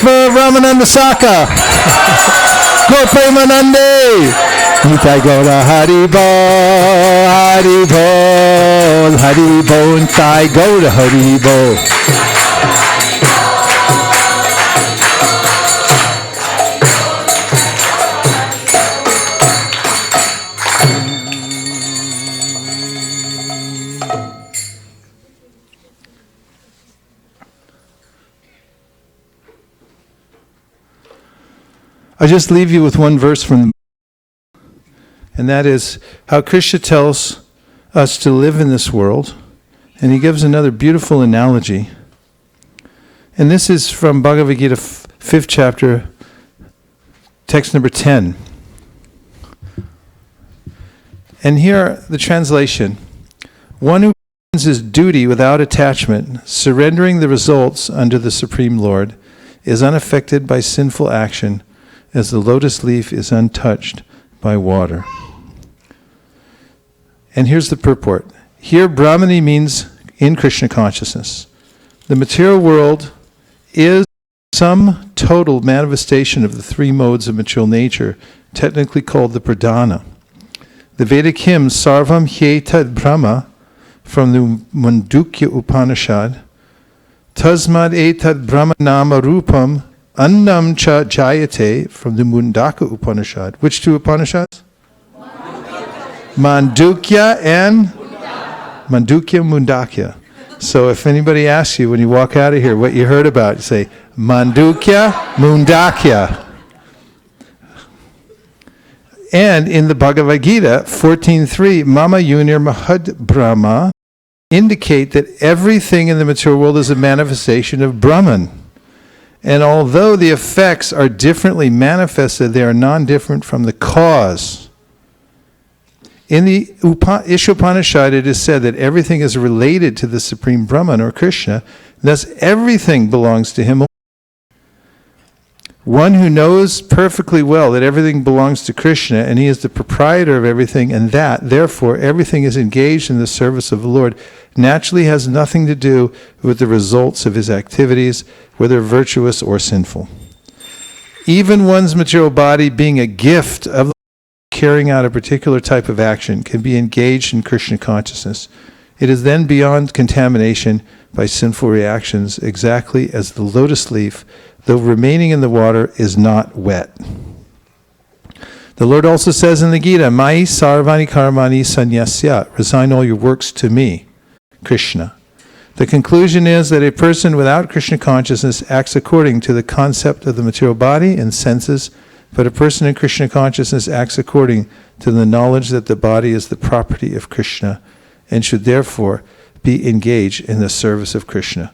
for Ramananda Saka, Gaur Premanande, Nitai Gaura Hari Bol, Hari Bol, Hari Bol, Nitai Gaura Hari Bol. I'll just leave you with one verse from, and that is how Krishna tells us to live in this world, and he gives another beautiful analogy. And this is from Bhagavad Gita, 5th chapter, text number 10. And here the translation: one who performs his duty without attachment, surrendering the results unto the Supreme Lord, is unaffected by sinful action, as the lotus leaf is untouched by water. And here's the purport. Here, Brahmani means in Krishna consciousness. The material world is sum total manifestation of the three modes of material nature, technically called the pradhana. The Vedic hymn Sarvam Hyetad Brahma from the Mandukya Upanishad, Tasmad Etad Brahma Nama Rupam Annam Cha Jayate from the Mundaka Upanishad. Which two Upanishads? Mandukya and Mandukya Mundakya. So if anybody asks you when you walk out of here what you heard about, you say Mandukya Mundakya. And in the Bhagavad Gita 14.3, Mama Yunir Mahad Brahma, indicate that everything in the material world is a manifestation of Brahman. And although the effects are differently manifested, they are non-different from the cause. In the Ishopanishad, it is said that everything is related to the Supreme Brahman or Krishna, thus everything belongs to him. One who knows perfectly well that everything belongs to Krishna and he is the proprietor of everything, and that, therefore, everything is engaged in the service of the Lord, naturally has nothing to do with the results of his activities, whether virtuous or sinful. Even one's material body being a gift of the carrying out a particular type of action can be engaged in Krishna consciousness. It is then beyond contamination by sinful reactions, exactly as the lotus leaf, though remaining in the water, is not wet. The Lord also says in the Gita, Mai sarvani karmani sanyasya, resign all your works to me, Krishna. The conclusion is that a person without Krishna consciousness acts according to the concept of the material body and senses, but a person in Krishna consciousness acts according to the knowledge that the body is the property of Krishna and should therefore be engaged in the service of Krishna.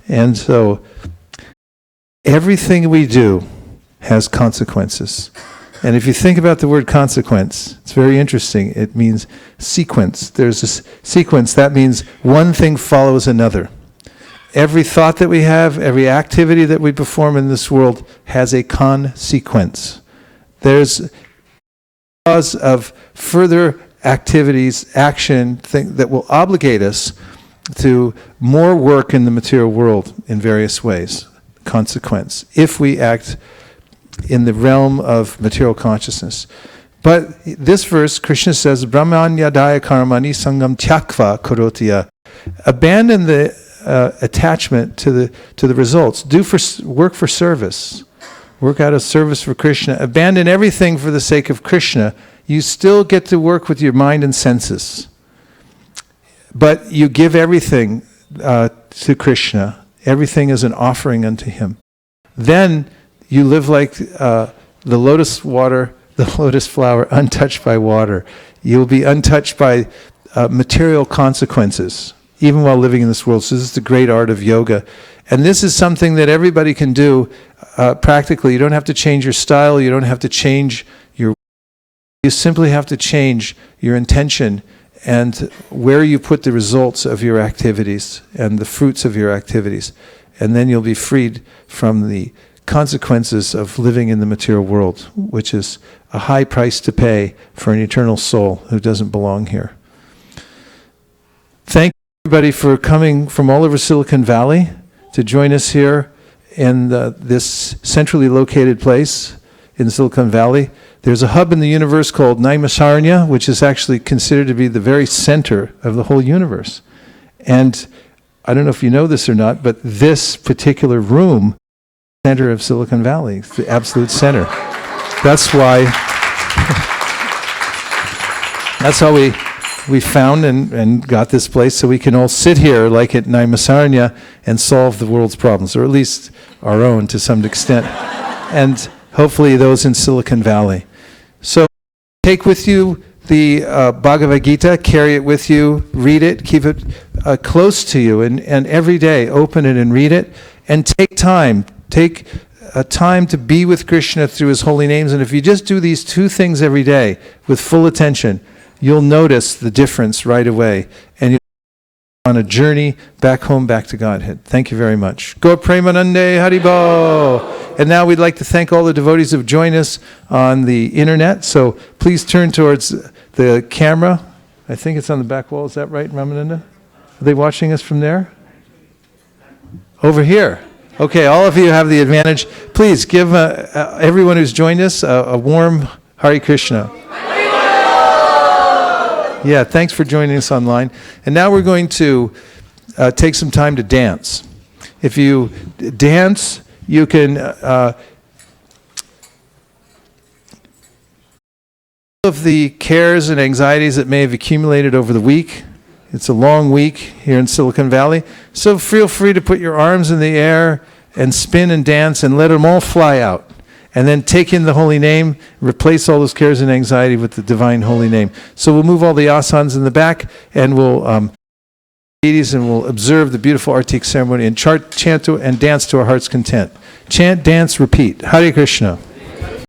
And so, everything we do has consequences. And if you think about the word consequence, it's very interesting. It means sequence. There's this sequence. That means one thing follows another. Every thought that we have, every activity that we perform in this world has a consequence. There's a cause of further activities, action, that will obligate us to more work in the material world in various ways. Consequence, if we act in the realm of material consciousness. But this verse, Krishna says, Brahmanyadaya karmani sangam tyakva karotiya. Abandon the attachment to the results. Work for service. Work out of service for Krishna. Abandon everything for the sake of Krishna. You still get to work with your mind and senses. But you give everything to Krishna. Everything is an offering unto him. Then you live like the lotus water, the lotus flower, untouched by water. You'll be untouched by material consequences, even while living in this world. So this is the great art of yoga. And this is something that everybody can do practically. You don't have to change your style. You don't have to change your... You simply have to change your intention and where you put the results of your activities and the fruits of your activities. And then you'll be freed from the consequences of living in the material world, which is a high price to pay for an eternal soul who doesn't belong here. Thank you, everybody, for coming from all over Silicon Valley to join us here in this centrally located place in Silicon Valley. There's a hub in the universe called Naimisaranya, which is actually considered to be the very center of the whole universe. And I don't know if you know this or not, but this particular room is the center of Silicon Valley. It's the absolute center. That's why we found and got this place so we can all sit here like at Naimisaranya and solve the world's problems, or at least our own to some extent. And hopefully those in Silicon Valley. So take with you the Bhagavad Gita, carry it with you, read it, keep it close to you, and every day open it and read it, and take time to be with Krishna through his holy names. And if you just do these two things every day with full attention, you'll notice the difference right away, and you'll be on a journey back home, back to Godhead. Thank you very much. Gaur Premanande Haribo. And now we'd like to thank all the devotees who have joined us on the internet. So please turn towards the camera. I think it's on the back wall. Is that right, Ramananda? Are they watching us from there? Over here. Okay, all of you have the advantage. Please give everyone who's joined us a warm Hare Krishna. Yeah, thanks for joining us online. And now we're going to take some time to dance. If you dance, you can of the cares and anxieties that may have accumulated over the week. It's a long week here in Silicon Valley. So feel free to put your arms in the air and spin and dance and let them all fly out. And then take in the holy name, replace all those cares and anxiety with the divine holy name. So we'll move all the asanas in the back, and we'll observe the beautiful artik ceremony and chant and dance to our heart's content. Chant, dance, repeat. Hare Krishna.